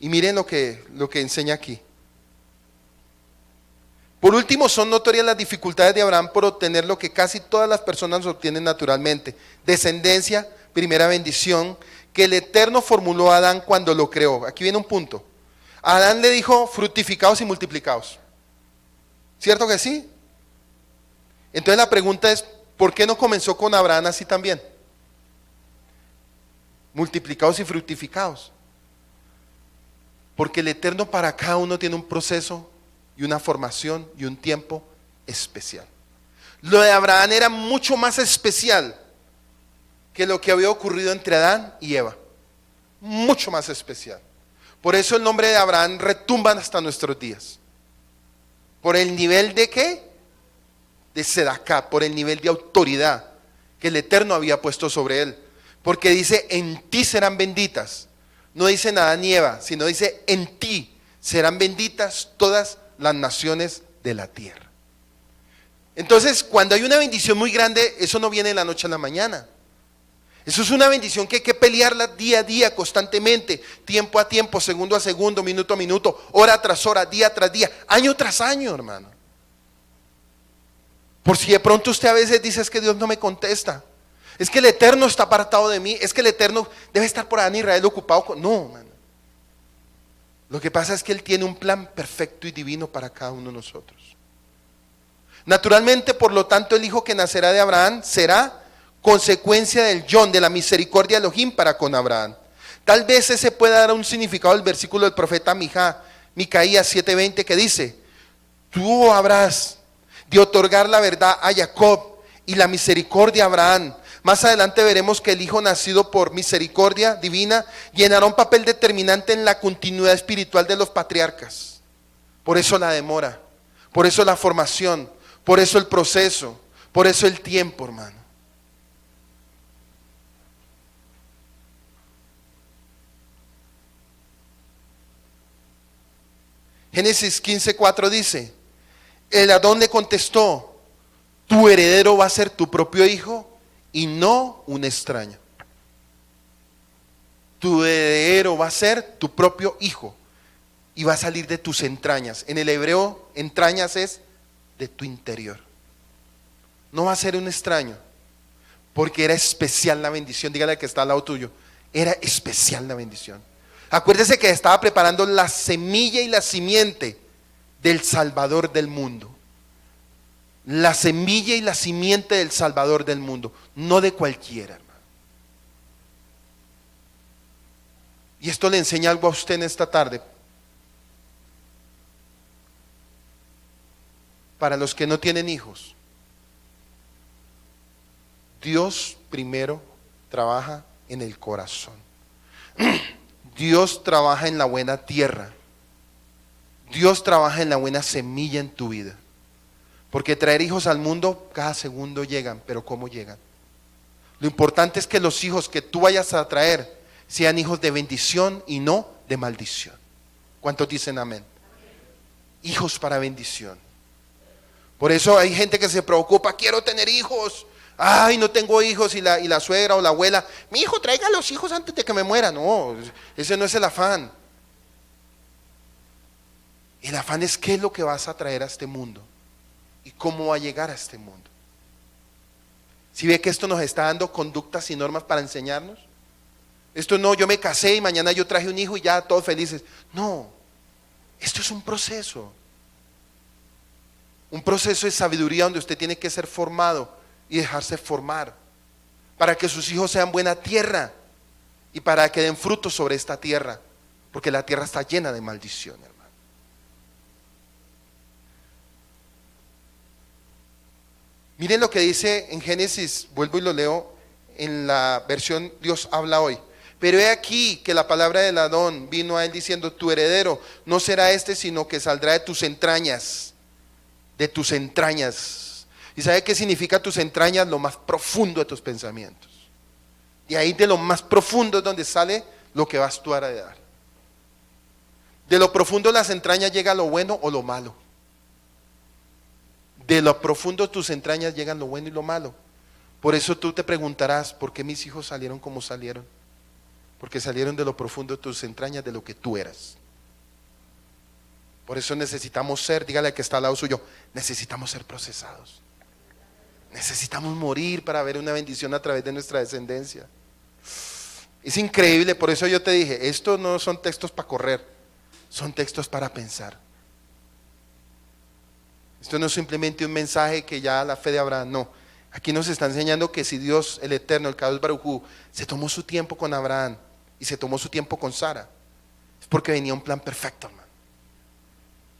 Y miren lo que enseña aquí. Por último, son notorias las dificultades de Abraham por obtener lo que casi todas las personas obtienen naturalmente: descendencia, primera bendición, que el Eterno formuló a Adán cuando lo creó. Aquí viene un punto. A Adán le dijo, fructificaos y multiplicaos. ¿Cierto que sí? Entonces la pregunta es, ¿por qué no comenzó con Abraham así también? Multiplicaos y fructificaos. Porque el Eterno para cada uno tiene un proceso y una formación y un tiempo especial. Lo de Abraham era mucho más especial que lo que había ocurrido entre Adán y Eva. Mucho más especial. Por eso el nombre de Abraham retumba hasta nuestros días. Por el nivel de ¿qué? De Sedaká, por el nivel de autoridad que el Eterno había puesto sobre él. Porque dice, en ti serán benditas. No dice nada ni Eva, sino dice, en ti serán benditas todas las naciones de la tierra. Entonces, cuando hay una bendición muy grande, eso no viene de la noche a la mañana. Eso es una bendición que hay que pelearla día a día, constantemente, tiempo a tiempo, segundo a segundo, minuto a minuto, hora tras hora, día tras día, año tras año, hermano. Por si de pronto usted a veces dice, es que Dios no me contesta. Es que el Eterno está apartado de mí. Es que el Eterno debe estar por allá en Israel ocupado con... No, hermano. Lo que pasa es que Él tiene un plan perfecto y divino para cada uno de nosotros. Naturalmente, por lo tanto, el hijo que nacerá de Abraham será consecuencia del Yon, de la misericordia de Elohim para con Abraham. Tal vez ese pueda dar un significado del versículo del profeta Micaías 7:20 que dice: tú habrás de otorgar la verdad a Jacob y la misericordia a Abraham. Más adelante veremos que el hijo nacido por misericordia divina llenará un papel determinante en la continuidad espiritual de los patriarcas. Por eso la demora, por eso la formación, por eso el proceso, por eso el tiempo, hermano. Génesis 15:4 dice: el Adón le contestó: tu heredero va a ser tu propio hijo y no un extraño. Tu heredero va a ser tu propio hijo y va a salir de tus entrañas. En el hebreo, entrañas es de tu interior. No va a ser un extraño, porque era especial la bendición. Dígale al que está al lado tuyo: era especial la bendición. Acuérdese que estaba preparando la semilla y la simiente del Salvador del mundo. La semilla y la simiente del Salvador del mundo, no de cualquiera, hermano. Y esto le enseña algo a usted en esta tarde. Para los que no tienen hijos, Dios primero trabaja en el corazón. Dios trabaja en la buena tierra. Dios trabaja en la buena semilla en tu vida. Porque traer hijos al mundo cada segundo llegan, pero ¿cómo llegan? Lo importante es que los hijos que tú vayas a traer sean hijos de bendición y no de maldición. ¿Cuántos dicen amén? Hijos para bendición. Por eso hay gente que se preocupa: quiero tener hijos. Ay, no tengo hijos, y la suegra o la abuela: mi hijo, traiga los hijos antes de que me muera. No, ese no es el afán. El afán es qué es lo que vas a traer a este mundo y cómo va a llegar a este mundo. Si ve que esto nos está dando conductas y normas para enseñarnos. Esto no, yo me casé y mañana yo traje un hijo y ya todos felices. No, esto es un proceso. Un proceso de sabiduría donde usted tiene que ser formado y dejarse formar para que sus hijos sean buena tierra y para que den frutos sobre esta tierra, porque la tierra está llena de maldición, hermano. Miren lo que dice en Génesis, vuelvo y lo leo en la versión Dios habla hoy. Pero he aquí que la palabra del Adón vino a él diciendo: tu heredero no será este, sino que saldrá de tus entrañas. De tus entrañas. ¿Y sabe qué significa tus entrañas? Lo más profundo de tus pensamientos. Y ahí de lo más profundo es donde sale lo que vas tú a heredar. De lo profundo de las entrañas llega lo bueno o lo malo. De lo profundo de tus entrañas llegan lo bueno y lo malo. Por eso tú te preguntarás: ¿por qué mis hijos salieron como salieron? Porque salieron de lo profundo de tus entrañas, de lo que tú eras. Por eso necesitamos ser, dígale al que está al lado suyo, necesitamos ser procesados. Necesitamos morir para ver una bendición a través de nuestra descendencia. Es increíble, por eso yo te dije, estos no son textos para correr, son textos para pensar. Esto no es simplemente un mensaje que ya la fe de Abraham, no. Aquí nos está enseñando que si Dios, el Eterno, el Kadosh Baruj Hu, se tomó su tiempo con Abraham y se tomó su tiempo con Sara, es porque venía un plan perfecto, hermano.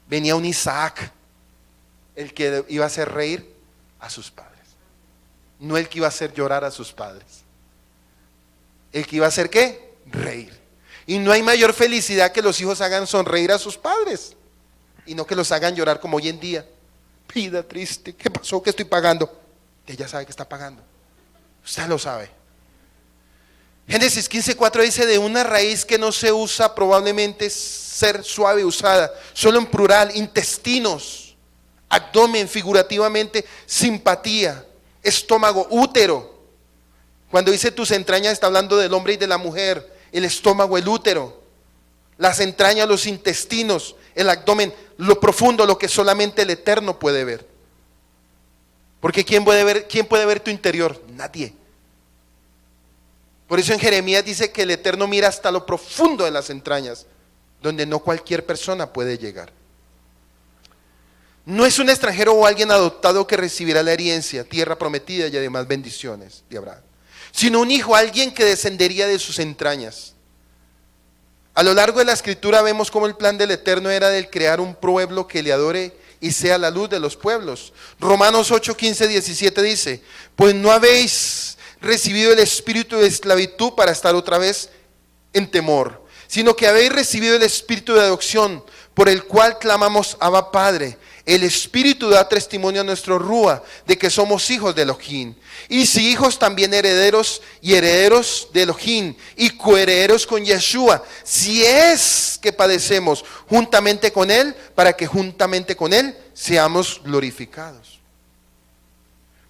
Venía un Isaac, el que iba a hacer reír a sus padres. No el que iba a hacer llorar a sus padres. El que iba a hacer ¿qué? Reír. Y no hay mayor felicidad que los hijos hagan sonreír a sus padres y no que los hagan llorar como hoy en día. Vida triste, ¿qué pasó? ¿Qué estoy pagando? Ella sabe que está pagando. Usted lo sabe. Génesis 15:4 dice: de una raíz que no se usa probablemente ser suave usada, solo en plural, intestinos, abdomen figurativamente, simpatía, estómago, útero. Cuando dice tus entrañas está hablando del hombre y de la mujer, el estómago, el útero, las entrañas, los intestinos, el abdomen, lo profundo, lo que solamente el Eterno puede ver. Porque quién puede ver tu interior? Nadie. Por eso en Jeremías dice que el Eterno mira hasta lo profundo de las entrañas, donde no cualquier persona puede llegar. No es un extranjero o alguien adoptado que recibirá la herencia, tierra prometida y además bendiciones de Abraham, sino un hijo, alguien que descendería de sus entrañas. A lo largo de la escritura vemos cómo el plan del Eterno era el crear un pueblo que le adore y sea la luz de los pueblos. Romanos 8, 15, 17 dice: pues no habéis recibido el espíritu de esclavitud para estar otra vez en temor, sino que habéis recibido el espíritu de adopción, por el cual clamamos Abba Padre. El Espíritu da testimonio a nuestro Rúa de que somos hijos de Elohim. Y si hijos, también herederos y herederos de Elohim y coherederos con Yeshua, si es que padecemos juntamente con Él, para que juntamente con Él seamos glorificados.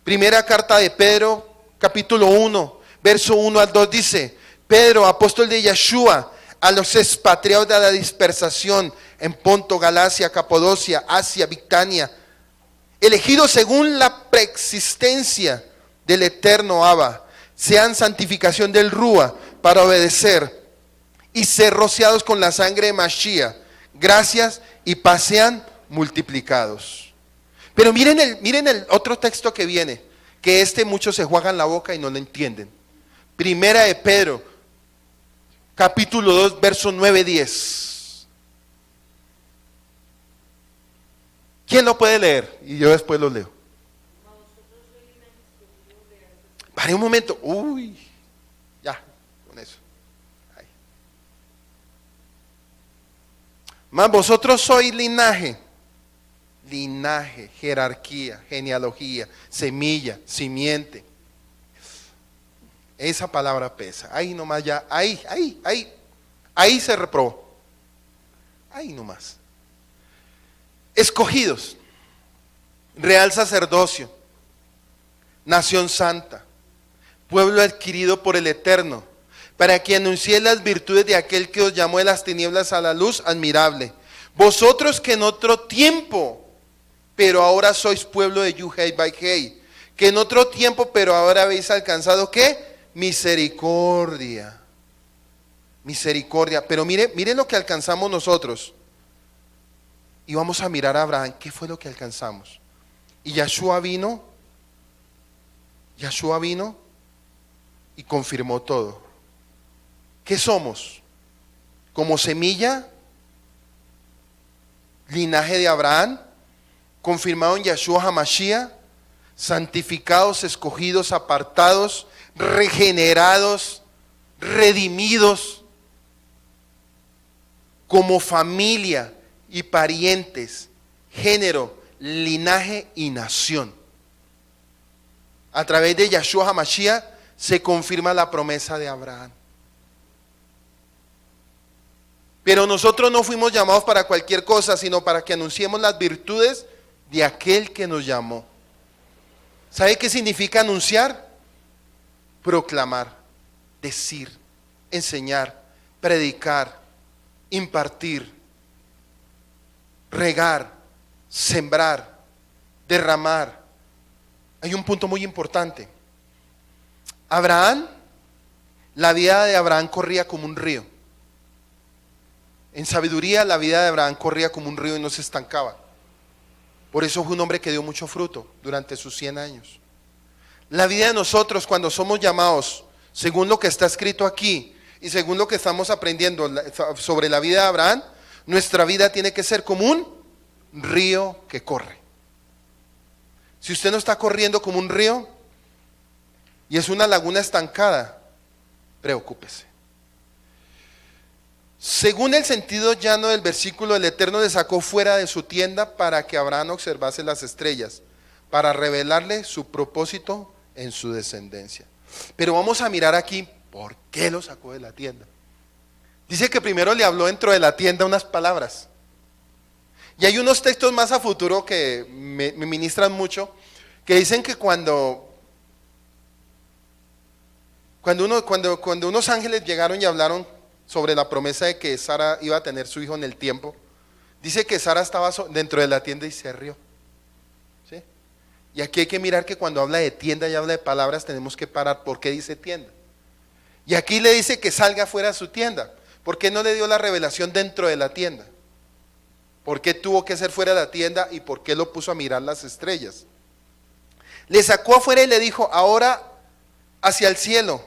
Primera carta de Pedro, capítulo 1, verso 1 al 2 dice: Pedro, apóstol de Yeshua, a los expatriados de la dispersación en Ponto, Galacia, Capadocia, Asia, Bictania, elegidos según la preexistencia del eterno Abba, sean santificación del Rúa para obedecer y ser rociados con la sangre de Mashiach, gracias y paz sean multiplicados. Pero miren el otro texto que viene, que muchos se juegan la boca y no lo entienden. Primera de Pedro, capítulo 2, verso 9-10. ¿Quién lo puede leer? Y yo después lo leo. Pare un momento. Uy, ya, con eso. Ahí. Mas vosotros sois linaje, jerarquía, genealogía, semilla, simiente. Esa palabra pesa. Ahí nomás ya, ahí se reprobó. Ahí nomás. Escogidos, real sacerdocio, nación santa, pueblo adquirido por el Eterno, para que anunciéis las virtudes de aquel que os llamó de las tinieblas a la luz admirable. Vosotros que en otro tiempo, pero ahora sois pueblo de Yuhei Baihei, que en otro tiempo, pero ahora habéis alcanzado ¿qué? Misericordia. Misericordia. Pero miren lo que alcanzamos nosotros. Y vamos a mirar a Abraham, ¿qué fue lo que alcanzamos? Y Yeshua vino y confirmó todo. ¿Qué somos? Como semilla, linaje de Abraham, confirmado en Yeshua HaMashiach, santificados, escogidos, apartados, regenerados, redimidos, como familia y parientes, género, linaje y nación. A través de Yeshua HaMashiach se confirma la promesa de Abraham. Pero nosotros no fuimos llamados para cualquier cosa, sino para que anunciemos las virtudes de aquel que nos llamó. ¿Sabe qué significa anunciar? Proclamar, decir, enseñar, predicar, impartir, regar, sembrar, derramar. Hay un punto muy importante. La vida de Abraham corría como un río. En sabiduría, la vida de Abraham corría como un río y no se estancaba. Por eso fue un hombre que dio mucho fruto durante sus 100 años. La vida de nosotros, cuando somos llamados, según lo que está escrito aquí y según lo que estamos aprendiendo sobre la vida de Abraham, nuestra vida tiene que ser como un río que corre. Si usted no está corriendo como un río y es una laguna estancada, preocúpese. Según el sentido llano del versículo, el Eterno le sacó fuera de su tienda para que Abraham observase las estrellas, para revelarle su propósito en su descendencia. Pero vamos a mirar aquí por qué lo sacó de la tienda. Dice que primero le habló dentro de la tienda unas palabras. Y hay unos textos más a futuro que me ministran mucho, que dicen que cuando unos ángeles llegaron y hablaron sobre la promesa de que Sara iba a tener su hijo en el tiempo, dice que Sara estaba dentro de la tienda y se rió. ¿Sí? Y aquí hay que mirar que cuando habla de tienda y habla de palabras tenemos que parar. ¿Por qué dice tienda? Y aquí le dice que salga fuera de su tienda. ¿Por qué no le dio la revelación dentro de la tienda? ¿Por qué tuvo que ser fuera de la tienda y por qué lo puso a mirar las estrellas? Le sacó afuera y le dijo, ahora hacia el cielo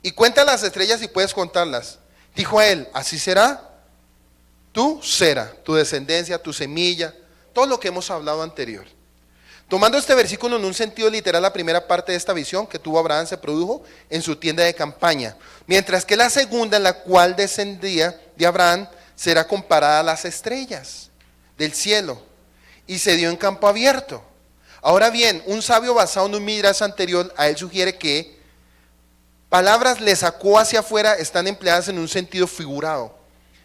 y cuenta las estrellas si puedes contarlas. Dijo a él, así será tu cera, tu descendencia, tu semilla, todo lo que hemos hablado anterior. Tomando este versículo en un sentido literal, la primera parte de esta visión que tuvo Abraham se produjo en su tienda de campaña, mientras que la segunda, en la cual descendía de Abraham, será comparada a las estrellas del cielo y se dio en campo abierto. Ahora bien, un sabio basado en un midrash anterior a él sugiere que palabras le sacó hacia afuera están empleadas en un sentido figurado.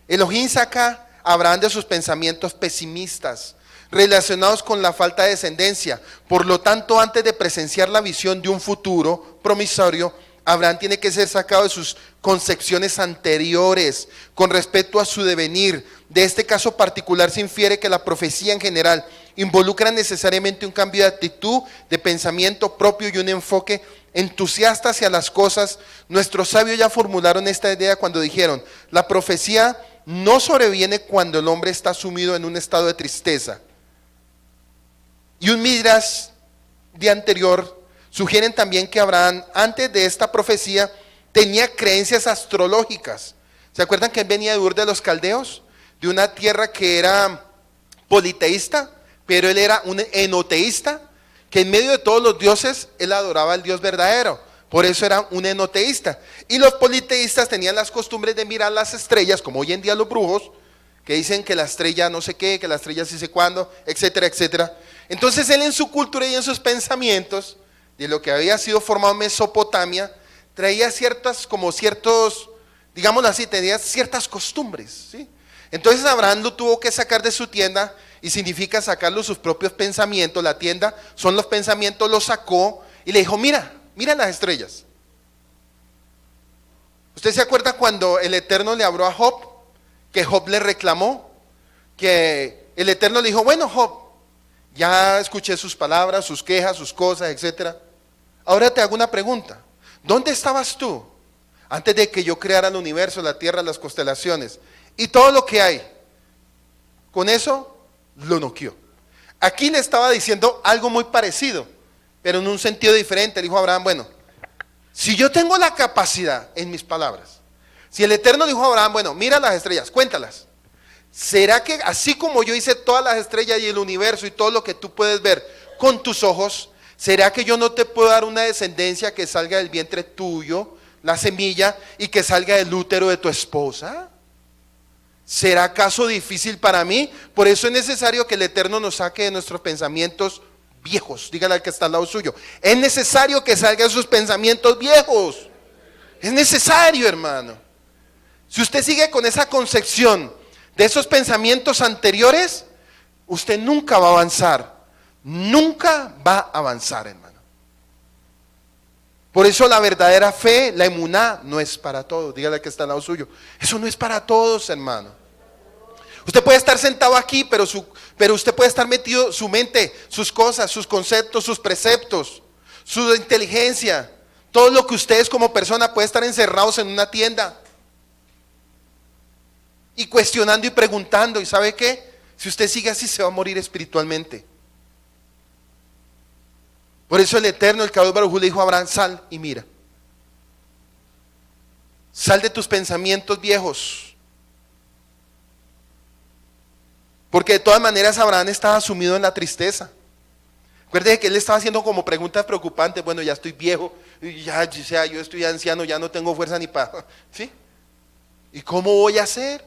Elohim saca a Abraham de sus pensamientos pesimistas relacionados con la falta de descendencia. Por lo tanto, antes de presenciar la visión de un futuro promisorio, Abraham tiene que ser sacado de sus concepciones anteriores con respecto a su devenir. De este caso particular se infiere que la profecía en general involucra necesariamente un cambio de actitud, de pensamiento propio y un enfoque entusiasta hacia las cosas. Nuestros sabios ya formularon esta idea cuando dijeron, la profecía no sobreviene cuando el hombre está sumido en un estado de tristeza. Y un midrash de anterior sugieren también que Abraham, antes de esta profecía, tenía creencias astrológicas. ¿Se acuerdan que él venía de Ur de los Caldeos? De una tierra que era politeísta, pero él era un enoteísta, que en medio de todos los dioses, él adoraba al Dios verdadero. Por eso era un enoteísta. Y los politeístas tenían las costumbres de mirar las estrellas, como hoy en día los brujos, que dicen que la estrella no sé qué, que la estrella sí sé cuándo, etcétera, etcétera. Entonces él en su cultura y en sus pensamientos, de lo que había sido formado en Mesopotamia, traía digámoslo así, tenía ciertas costumbres, ¿sí? Entonces Abraham lo tuvo que sacar de su tienda, y significa sacarlo sus propios pensamientos. La tienda son los pensamientos, lo sacó y le dijo, mira las estrellas. ¿Usted se acuerda cuando el Eterno le habló a Job? Que Job le reclamó, que el Eterno le dijo, bueno Job, ya escuché sus palabras, sus quejas, sus cosas, etcétera. Ahora te hago una pregunta. ¿Dónde estabas tú antes de que yo creara el universo, la tierra, las constelaciones y todo lo que hay? Con eso lo noqueó. Aquí le estaba diciendo algo muy parecido, pero en un sentido diferente. Le dijo a Abraham, bueno, si yo tengo la capacidad en mis palabras, si el Eterno dijo a Abraham, bueno, mira las estrellas, cuéntalas. ¿Será que así como yo hice todas las estrellas y el universo y todo lo que tú puedes ver con tus ojos, será que yo no te puedo dar una descendencia que salga del vientre tuyo, la semilla, y que salga del útero de tu esposa? ¿Será acaso difícil para mí? Por eso es necesario que el Eterno nos saque de nuestros pensamientos viejos. Dígale al que está al lado suyo, es necesario que salga de sus pensamientos viejos. Es necesario, hermano. Si usted sigue con esa concepción de esos pensamientos anteriores, usted nunca va a avanzar. Nunca va a avanzar, hermano. Por eso la verdadera fe, la emuná, no es para todos. Dígale al que está al lado suyo, eso no es para todos, hermano. Usted puede estar sentado aquí, pero usted puede estar metido, su mente, sus cosas, sus conceptos, sus preceptos, su inteligencia, todo lo que usted es como persona puede estar encerrados en una tienda y cuestionando y preguntando. ¿Y sabe qué? Si usted sigue así se va a morir espiritualmente. Por eso el Eterno, el Kadosh Baruj Hu, le dijo a Abraham, sal y mira. Sal de tus pensamientos viejos. Porque de todas maneras Abraham estaba sumido en la tristeza. Recuerde que él estaba haciendo como preguntas preocupantes. Bueno, ya estoy viejo, yo estoy anciano, ya no tengo fuerza ni para... ¿Sí? ¿Y cómo voy a hacer?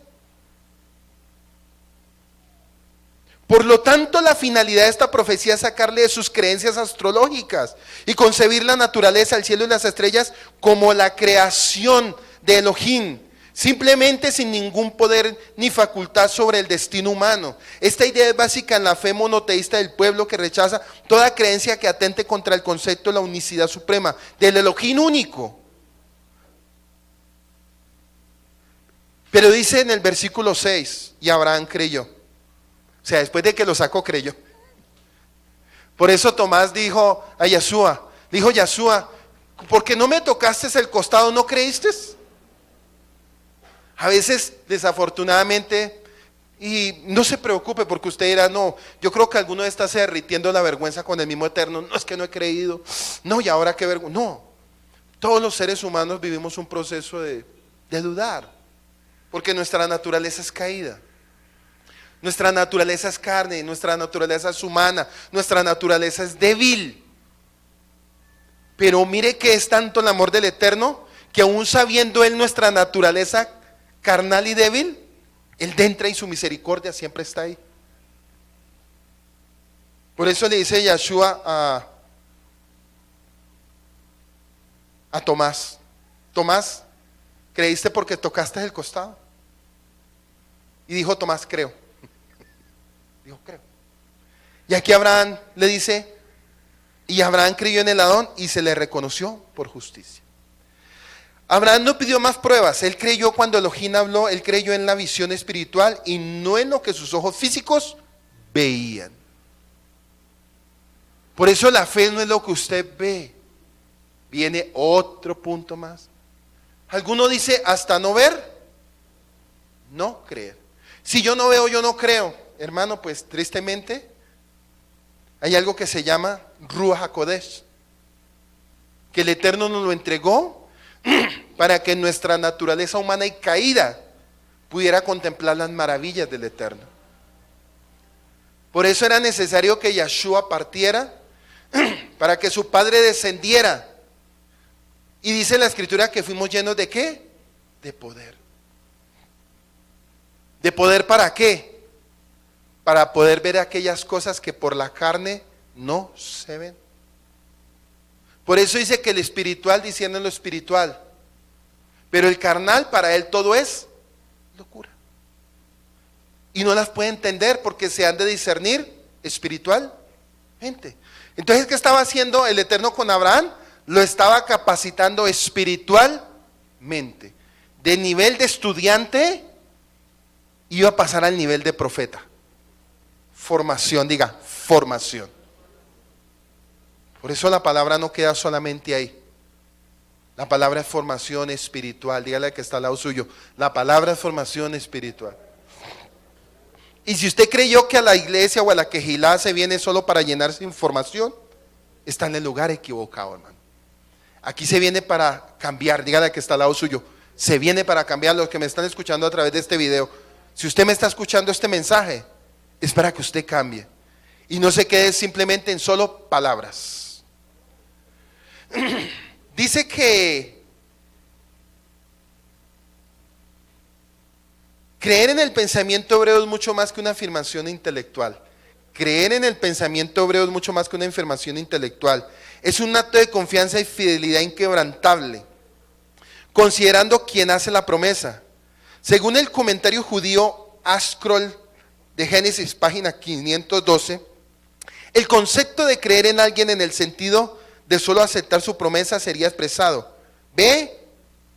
Por lo tanto, la finalidad de esta profecía es sacarle de sus creencias astrológicas y concebir la naturaleza, el cielo y las estrellas como la creación de Elohim, simplemente sin ningún poder ni facultad sobre el destino humano. Esta idea es básica en la fe monoteísta del pueblo, que rechaza toda creencia que atente contra el concepto de la unicidad suprema, del Elohim único. Pero dice en el versículo 6, y Abraham creyó. O sea, después de que lo sacó, creyó. Por eso Tomás dijo a Yeshua, ¿por qué no me tocaste el costado, no creíste? A veces, desafortunadamente, Y no se preocupe porque usted dirá, no, yo creo que alguno está se derritiendo la vergüenza con el mismo Eterno. No, es que no he creído. No, y ahora qué vergüenza. No, todos los seres humanos vivimos un proceso de dudar, porque nuestra naturaleza es caída. Nuestra naturaleza es carne, nuestra naturaleza es humana, nuestra naturaleza es débil. Pero mire que es tanto el amor del Eterno, que aún sabiendo Él nuestra naturaleza carnal y débil, Él entra y su misericordia siempre está ahí. Por eso le dice Yeshua a Tomás: Tomás, ¿creíste porque tocaste el costado? Y dijo Tomás, creo. Dijo, creo. Y aquí Abraham le dice, y Abraham creyó en el Adón y se le reconoció por justicia. Abraham no pidió más pruebas, él creyó cuando Elohim habló, él creyó en la visión espiritual y no en lo que sus ojos físicos veían. Por eso la fe no es lo que usted ve. Viene otro punto más. Alguno dice, hasta no ver, no creer. Si yo no veo, yo no creo. Hermano, pues tristemente hay algo que se llama Ruach HaKodesh, que el Eterno nos lo entregó para que nuestra naturaleza humana y caída pudiera contemplar las maravillas del Eterno. Por eso era necesario que Yeshua partiera para que su Padre descendiera. Y dice la Escritura que fuimos llenos de ¿qué? De poder. ¿De poder para qué? Para poder ver aquellas cosas que por la carne no se ven. Por eso dice que el espiritual diciendo lo espiritual, pero el carnal para él todo es locura. Y no las puede entender porque se han de discernir espiritualmente. Entonces, ¿qué estaba haciendo el Eterno con Abraham? Lo estaba capacitando espiritualmente. De nivel de estudiante iba a pasar al nivel de profeta. Formación, diga, formación. Por eso la palabra no queda solamente ahí. La palabra es formación espiritual. Dígale al que está al lado suyo, la palabra es formación espiritual. Y si usted creyó que a la iglesia o a la quejilá se viene solo para llenarse información, está en el lugar equivocado, hermano. Aquí se viene para cambiar. Dígale al que está al lado suyo, se viene para cambiar. Los que me están escuchando a través de este video, si usted me está escuchando este mensaje, es para que usted cambie y no se quede simplemente en solo palabras. Dice que creer en el pensamiento hebreo es mucho más que una afirmación intelectual. Creer en el pensamiento hebreo es mucho más que una afirmación intelectual. Es un acto de confianza y fidelidad inquebrantable, considerando quien hace la promesa. Según el comentario judío Ascroll de Génesis, página 512, el concepto de creer en alguien en el sentido de solo aceptar su promesa sería expresado: Ve,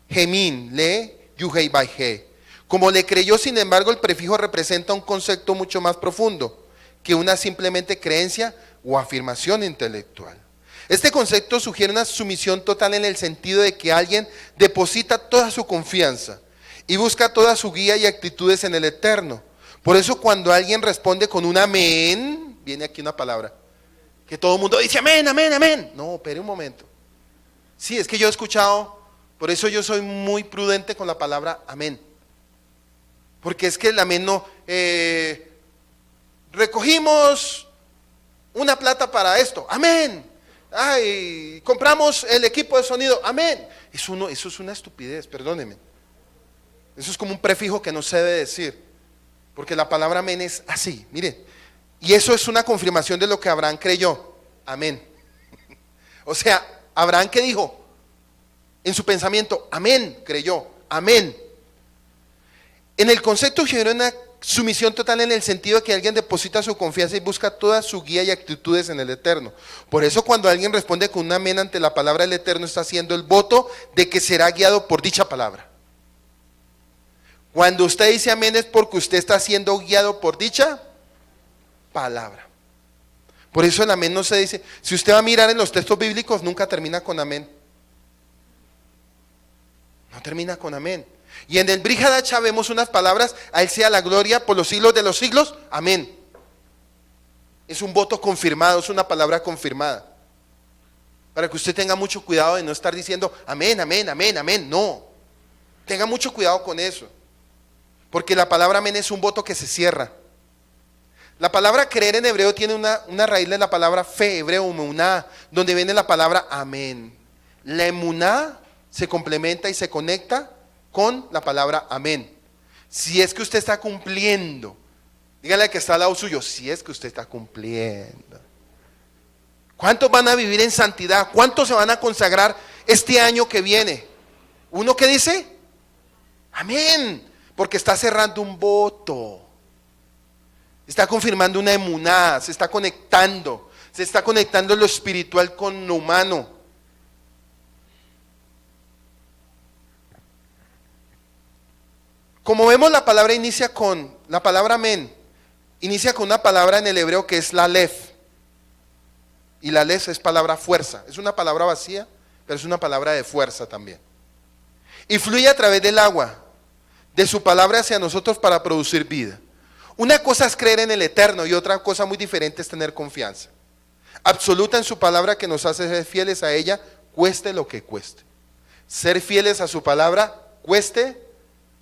Gemín, le, Yuhei Baihe. Como le creyó, sin embargo, el prefijo representa un concepto mucho más profundo que una simplemente creencia o afirmación intelectual. Este concepto sugiere una sumisión total en el sentido de que alguien deposita toda su confianza y busca toda su guía y actitudes en el Eterno. Por eso cuando alguien responde con un amén, viene aquí una palabra, que todo el mundo dice amén, amén, amén. No, espere un momento. Sí, es que yo he escuchado, por eso yo soy muy prudente con la palabra amén. Porque es que el amén no, recogimos una plata para esto, amén. Ay, compramos el equipo de sonido, amén. Eso es una estupidez, perdóneme. Eso es como un prefijo que no se debe decir, porque la palabra amén es así, mire. Y eso es una confirmación de lo que Abraham creyó, amén. O sea, Abraham, ¿qué dijo? En su pensamiento, amén, creyó, amén. En el concepto genera una sumisión total en el sentido de que alguien deposita su confianza y busca toda su guía y actitudes en el Eterno. Por eso cuando alguien responde con un amén ante la palabra del Eterno, está haciendo el voto de que será guiado por dicha palabra. Cuando usted dice amén es porque usted está siendo guiado por dicha palabra. Por eso el amén no se dice, si usted va a mirar en los textos bíblicos, nunca termina con amén. No termina con amén. Y en el Brit Hadashah vemos unas palabras: a Él sea la gloria por los siglos de los siglos, amén. Es un voto confirmado, es una palabra confirmada. Para que usted tenga mucho cuidado de no estar diciendo amén, amén, amén, amén. No, tenga mucho cuidado con eso. Porque la palabra amén es un voto que se cierra. La palabra creer en hebreo tiene una raíz de la palabra fe, hebreo, emuná, donde viene la palabra amén. La emuná se complementa y se conecta con la palabra amén. Si es que usted está cumpliendo, dígale al que está al lado suyo, si es que usted está cumpliendo. ¿Cuántos van a vivir en santidad? ¿Cuántos se van a consagrar este año que viene? ¿Uno que dice? Amén. Porque está cerrando un voto. Está confirmando una emuná, se está conectando lo espiritual con lo humano. Como vemos, la palabra inicia con, la palabra amén, inicia con una palabra en el hebreo que es la lef. Y la lef es palabra fuerza. Es una palabra vacía, pero es una palabra de fuerza también. Y fluye a través del agua, de su palabra hacia nosotros para producir vida. Una cosa es creer en el Eterno y otra cosa muy diferente es tener confianza absoluta en su palabra que nos hace ser fieles a ella, cueste lo que cueste. Ser fieles a su palabra, cueste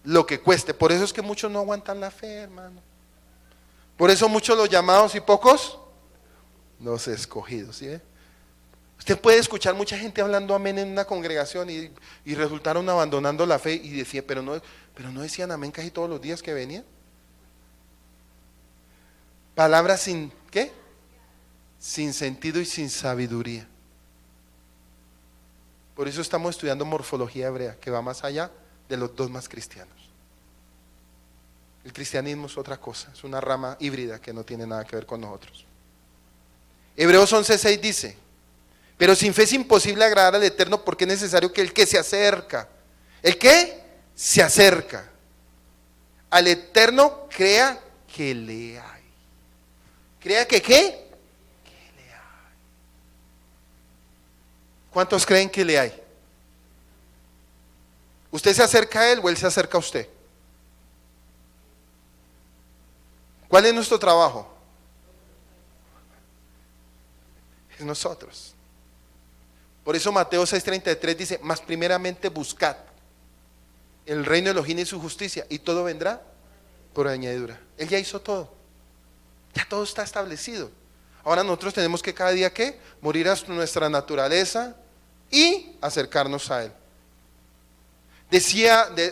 lo que cueste. Por eso es que muchos no aguantan la fe, hermano. Por eso muchos los llamados y pocos los escogidos. ¿Sí ve? Usted puede escuchar mucha gente hablando amén en una congregación y resultaron abandonando la fe y decía, pero no decían amén casi todos los días que venían. Palabras sin, ¿qué? Sin sentido y sin sabiduría. Por eso estamos estudiando morfología hebrea, que va más allá de los dogmas cristianos. El cristianismo es otra cosa, es una rama híbrida que no tiene nada que ver con nosotros. Hebreos 11:6 dice, pero sin fe es imposible agradar al Eterno porque es necesario que el que se acerca, ¿el qué? Se acerca al Eterno, crea que le hay. ¿Crea que qué? Que le hay. ¿Cuántos creen que le hay? ¿Usted se acerca a Él o Él se acerca a usted? ¿Cuál es nuestro trabajo? Es nosotros. Por eso Mateo 6:33 dice, mas primeramente buscad el reino de Elohim y su justicia, y todo vendrá por añadidura. Él ya hizo todo. Ya todo está establecido. Ahora nosotros tenemos que cada día, ¿qué? Morir a nuestra naturaleza y acercarnos a Él.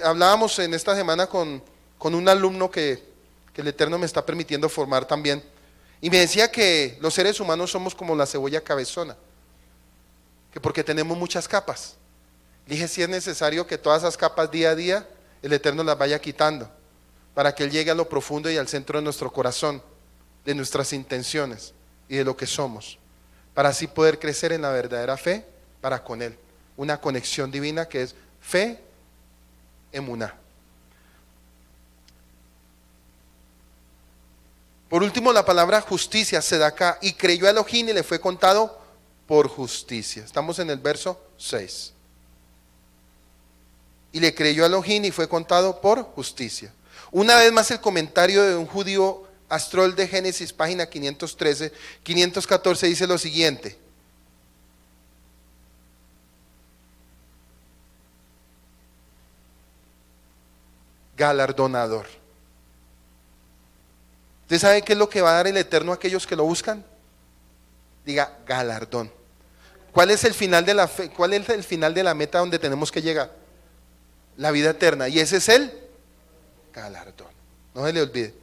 Hablábamos en esta semana con un alumno que el Eterno me está permitiendo formar también. Y me decía que los seres humanos somos como la cebolla cabezona. Que porque tenemos muchas capas. Le dije, si es necesario que todas esas capas día a día, el Eterno las vaya quitando. Para que Él llegue a lo profundo y al centro de nuestro corazón. De nuestras intenciones y de lo que somos, para así poder crecer en la verdadera fe para con Él, una conexión divina que es fe, emuná. Por último, la palabra justicia, sedaká, y creyó a Elohim y le fue contado por justicia. Estamos en el verso 6. Y le creyó a Elohim y fue contado por justicia. Una vez más el comentario de un judío Astrol de Génesis, página 513, 514 dice lo siguiente. Galardonador. ¿Usted sabe qué es lo que va a dar el Eterno a aquellos que lo buscan? Diga, galardón. ¿Cuál es el final de la fe? ¿Cuál es el final de la meta donde tenemos que llegar? La vida eterna. Y ese es el galardón. No se le olvide.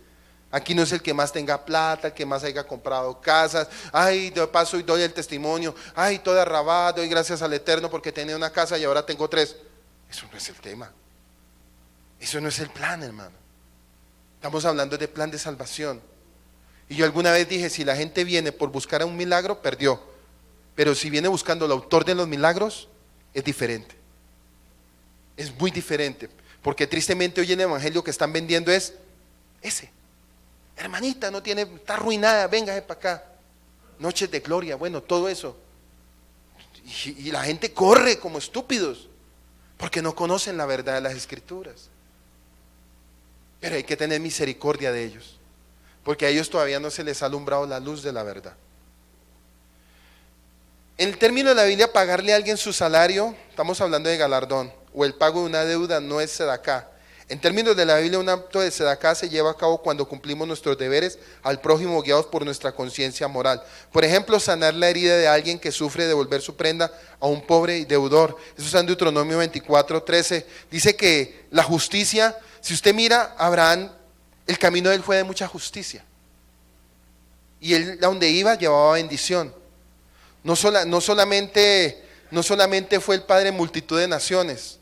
Aquí no es el que más tenga plata, el que más haya comprado casas. Ay, de paso y doy el testimonio. Ay, todo arrabado, doy gracias al Eterno porque tenía una casa y ahora tengo 3. Eso no es el tema. Eso no es el plan, hermano. Estamos hablando de plan de salvación. Y yo alguna vez dije, si la gente viene por buscar un milagro, perdió. Pero si viene buscando al autor de los milagros, es diferente. Es muy diferente. Porque tristemente hoy en el evangelio que están vendiendo es ese. Hermanita, no tiene, está arruinada, véngase para acá. Noches de gloria, bueno, todo eso. Y la gente corre como estúpidos. porque no conocen la verdad de las Escrituras. Pero hay que tener misericordia de ellos, porque a ellos todavía no se les ha alumbrado la luz de la verdad. En el término de la Biblia, pagarle a alguien su salario, estamos hablando de galardón, o el pago de una deuda no es sedacá. En términos de la Biblia, un acto de sedacá se lleva a cabo cuando cumplimos nuestros deberes al prójimo guiados por nuestra conciencia moral. Por ejemplo, sanar la herida de alguien que sufre, devolver su prenda a un pobre y deudor. Eso está en Deuteronomio 24:13. Dice que la justicia, si usted mira a Abraham, el camino de él fue de mucha justicia. Y él, a donde iba, llevaba bendición. No solamente fue el padre de multitud de naciones,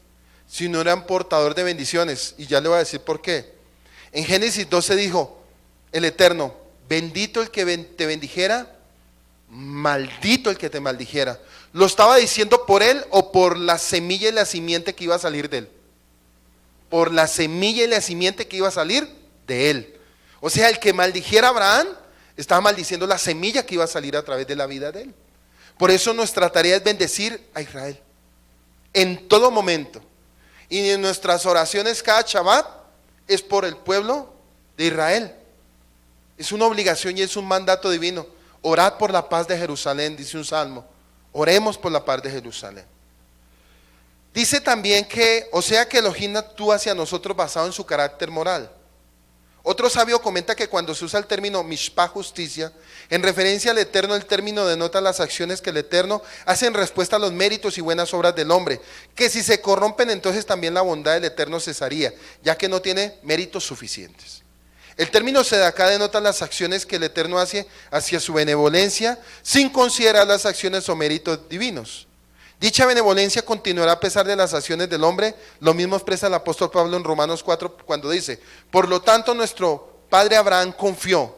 sino era un portador de bendiciones. Y ya le voy a decir por qué. En Génesis 12 dijo el Eterno: bendito el que te bendijera, maldito el que te maldijera. ¿Lo estaba diciendo por él o por la semilla y la simiente que iba a salir de él? Por la semilla y la simiente que iba a salir de él. O sea, el que maldijera a Abraham estaba maldiciendo la semilla que iba a salir a través de la vida de él. Por eso nuestra tarea es bendecir a Israel en todo momento. Y en nuestras oraciones cada Shabbat es por el pueblo de Israel. Es una obligación y es un mandato divino. Orad por la paz de Jerusalén, dice un salmo. Oremos por la paz de Jerusalén. Dice también que, o sea que Elohim actúa hacia nosotros basado en su carácter moral. Otro sabio comenta que cuando se usa el término mishpah, justicia, en referencia al Eterno, el término denota las acciones que el Eterno hace en respuesta a los méritos y buenas obras del hombre, que si se corrompen entonces también la bondad del Eterno cesaría, ya que no tiene méritos suficientes. El término sedacá denota las acciones que el Eterno hace hacia su benevolencia, sin considerar las acciones o méritos divinos. Dicha benevolencia continuará a pesar de las acciones del hombre. Lo mismo expresa el apóstol Pablo en Romanos 4 cuando dice: por lo tanto nuestro padre Abraham confió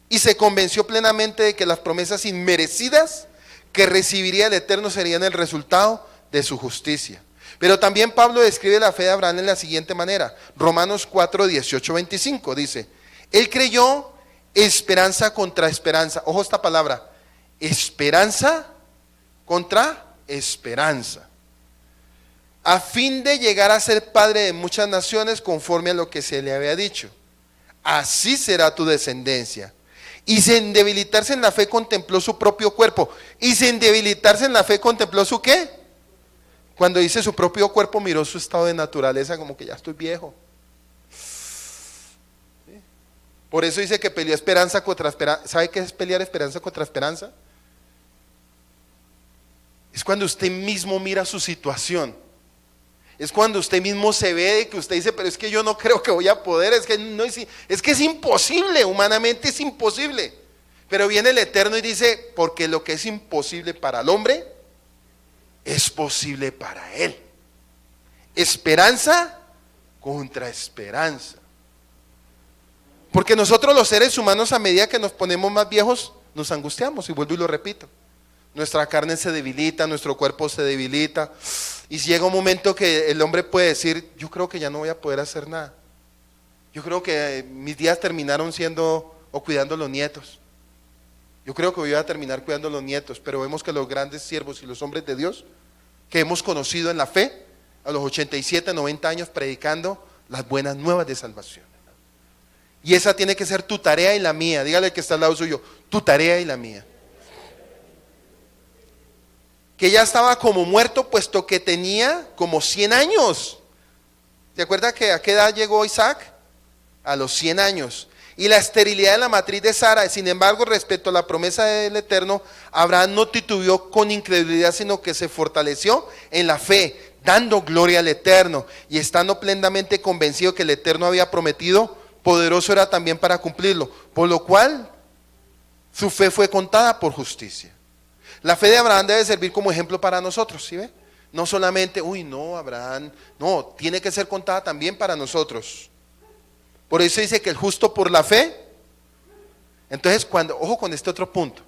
y se convenció plenamente de que las promesas inmerecidas que recibiría el Eterno serían el resultado de su justicia. Pero también Pablo describe la fe de Abraham en la siguiente manera. Romanos 4, 18, 25 dice: él creyó esperanza contra esperanza. Ojo esta palabra, esperanza contra esperanza, a fin de llegar a ser padre de muchas naciones, conforme a lo que se le había dicho: así será tu descendencia. Y sin debilitarse en la fe contempló su propio cuerpo. Y sin debilitarse en la fe contempló su ¿qué? Cuando dice su propio cuerpo, miró su estado de naturaleza, como que ya estoy viejo. ¿Sí? Por eso dice que peleó esperanza contra esperanza. ¿Sabe qué es pelear esperanza contra esperanza? Es cuando usted mismo mira su situación. Es cuando usted mismo se ve de que usted dice: pero es que yo no creo que voy a poder, es que es imposible, humanamente es imposible. Pero viene el Eterno y dice: porque lo que es imposible para el hombre es posible para él. Esperanza contra esperanza. Porque nosotros los seres humanos, a medida que nos ponemos más viejos, nos angustiamos, y vuelvo y lo repito. Nuestra carne se debilita, nuestro cuerpo se debilita, y llega un momento que el hombre puede decir: yo creo que ya no voy a poder hacer nada. Yo creo que mis días terminaron siendo o cuidando los nietos. Yo creo que voy a terminar cuidando los nietos. Pero vemos que los grandes siervos y los hombres de Dios que hemos conocido en la fe, a los 87, 90 años predicando las buenas nuevas de salvación. Y esa tiene que ser tu tarea y la mía. Dígale al que está al lado suyo: tu tarea y la mía. Que ya estaba como muerto, puesto que tenía como 100 años. ¿Se acuerda que a qué edad llegó Isaac? A los 100 años. Y la esterilidad de la matriz de Sara. Sin embargo, respecto a la promesa del Eterno, Abraham no titubeó con incredulidad, sino que se fortaleció en la fe, dando gloria al Eterno, y estando plenamente convencido que el Eterno había prometido, poderoso era también para cumplirlo, por lo cual su fe fue contada por justicia. La fe de Abraham debe servir como ejemplo para nosotros, ¿sí ve? No solamente, Abraham, no, tiene que ser contada también para nosotros. Por eso dice que el justo por la fe. Entonces, ojo con este otro punto,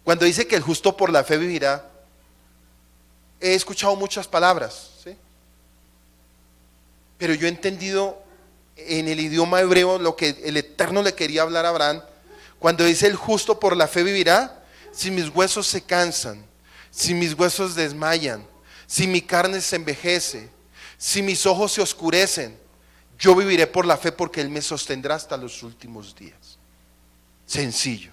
cuando dice que el justo por la fe vivirá, he escuchado muchas palabras, ¿sí? Pero yo he entendido en el idioma hebreo lo que el Eterno le quería hablar a Abraham, cuando dice el justo por la fe vivirá. Si mis huesos se cansan, si mis huesos desmayan, si mi carne se envejece, si mis ojos se oscurecen, yo viviré por la fe porque Él me sostendrá hasta los últimos días. Sencillo.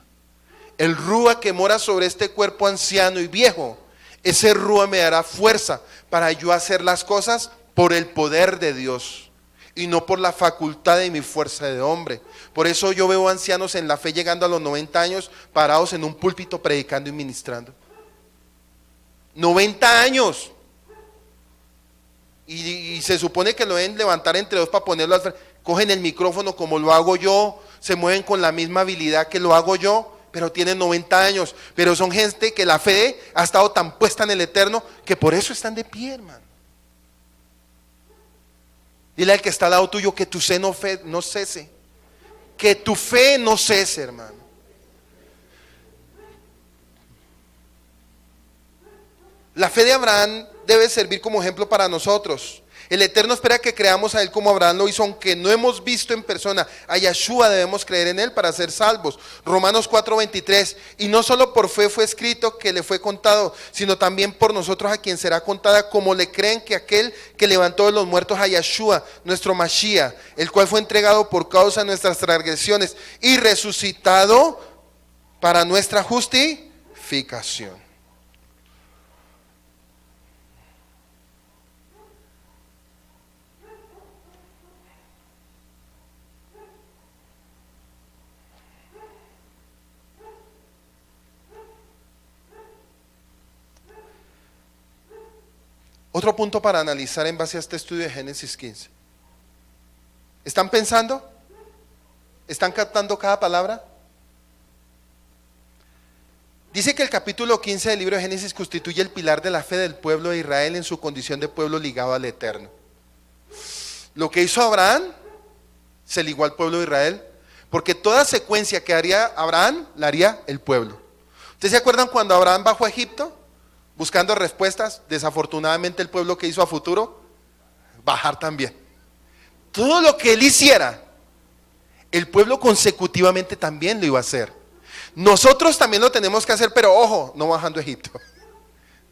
El rúa que mora sobre este cuerpo anciano y viejo, ese rúa me dará fuerza para yo hacer las cosas por el poder de Dios y no por la facultad de mi fuerza de hombre. Por eso yo veo ancianos en la fe llegando a los 90 años parados en un púlpito predicando y ministrando. 90 años. Y se supone que lo deben levantar entre dos para ponerlo al frente. Cogen el micrófono como lo hago yo, se mueven con la misma habilidad que lo hago yo, pero tienen 90 años. Pero son gente que la fe ha estado tan puesta en el eterno que por eso están de pie, hermano. Dile al que está al lado tuyo que tu fe no cese. Que tu fe no cese, hermano. La fe de Abraham debe servir como ejemplo para nosotros. El Eterno espera que creamos a Él como Abraham lo hizo, aunque no hemos visto en persona a Yeshua, debemos creer en Él para ser salvos. Romanos 4:23, y no solo por fe fue escrito que le fue contado, sino también por nosotros a quien será contada, como le creen que aquel que levantó de los muertos a Yeshua, nuestro Mashiach, el cual fue entregado por causa de nuestras transgresiones y resucitado para nuestra justificación. Otro punto para analizar en base a este estudio de Génesis 15. ¿Están pensando? ¿Están captando cada palabra? Dice que el capítulo 15 del libro de Génesis constituye el pilar de la fe del pueblo de Israel en su condición de pueblo ligado al Eterno. Lo que hizo Abraham se ligó al pueblo de Israel, porque toda secuencia que haría Abraham la haría el pueblo. ¿Ustedes se acuerdan cuando Abraham bajó a Egipto? Buscando respuestas, desafortunadamente el pueblo que hizo a futuro, bajar también. Todo lo que él hiciera, el pueblo consecutivamente también lo iba a hacer. Nosotros también lo tenemos que hacer, pero ojo, no bajando a Egipto.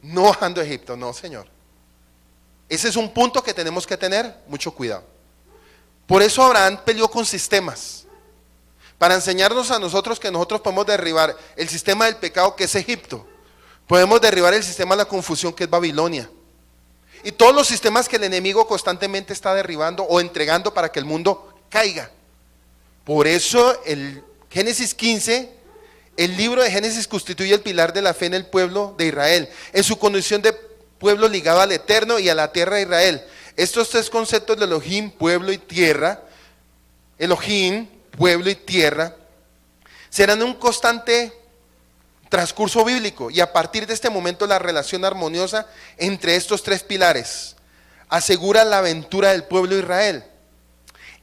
No bajando a Egipto, no, Señor. Ese es un punto que tenemos que tener mucho cuidado. Por eso Abraham peleó con sistemas, para enseñarnos a nosotros que nosotros podemos derribar el sistema del pecado que es Egipto. Podemos derribar el sistema de la confusión que es Babilonia. Y todos los sistemas que el enemigo constantemente está derribando o entregando para que el mundo caiga. Por eso el Génesis 15, el libro de Génesis constituye el pilar de la fe en el pueblo de Israel, en su condición de pueblo ligado al Eterno y a la tierra de Israel. Estos tres conceptos de Elohim, pueblo y tierra, Elohim, pueblo y tierra, serán un constante transcurso bíblico, y a partir de este momento la relación armoniosa entre estos tres pilares asegura la aventura del pueblo de Israel.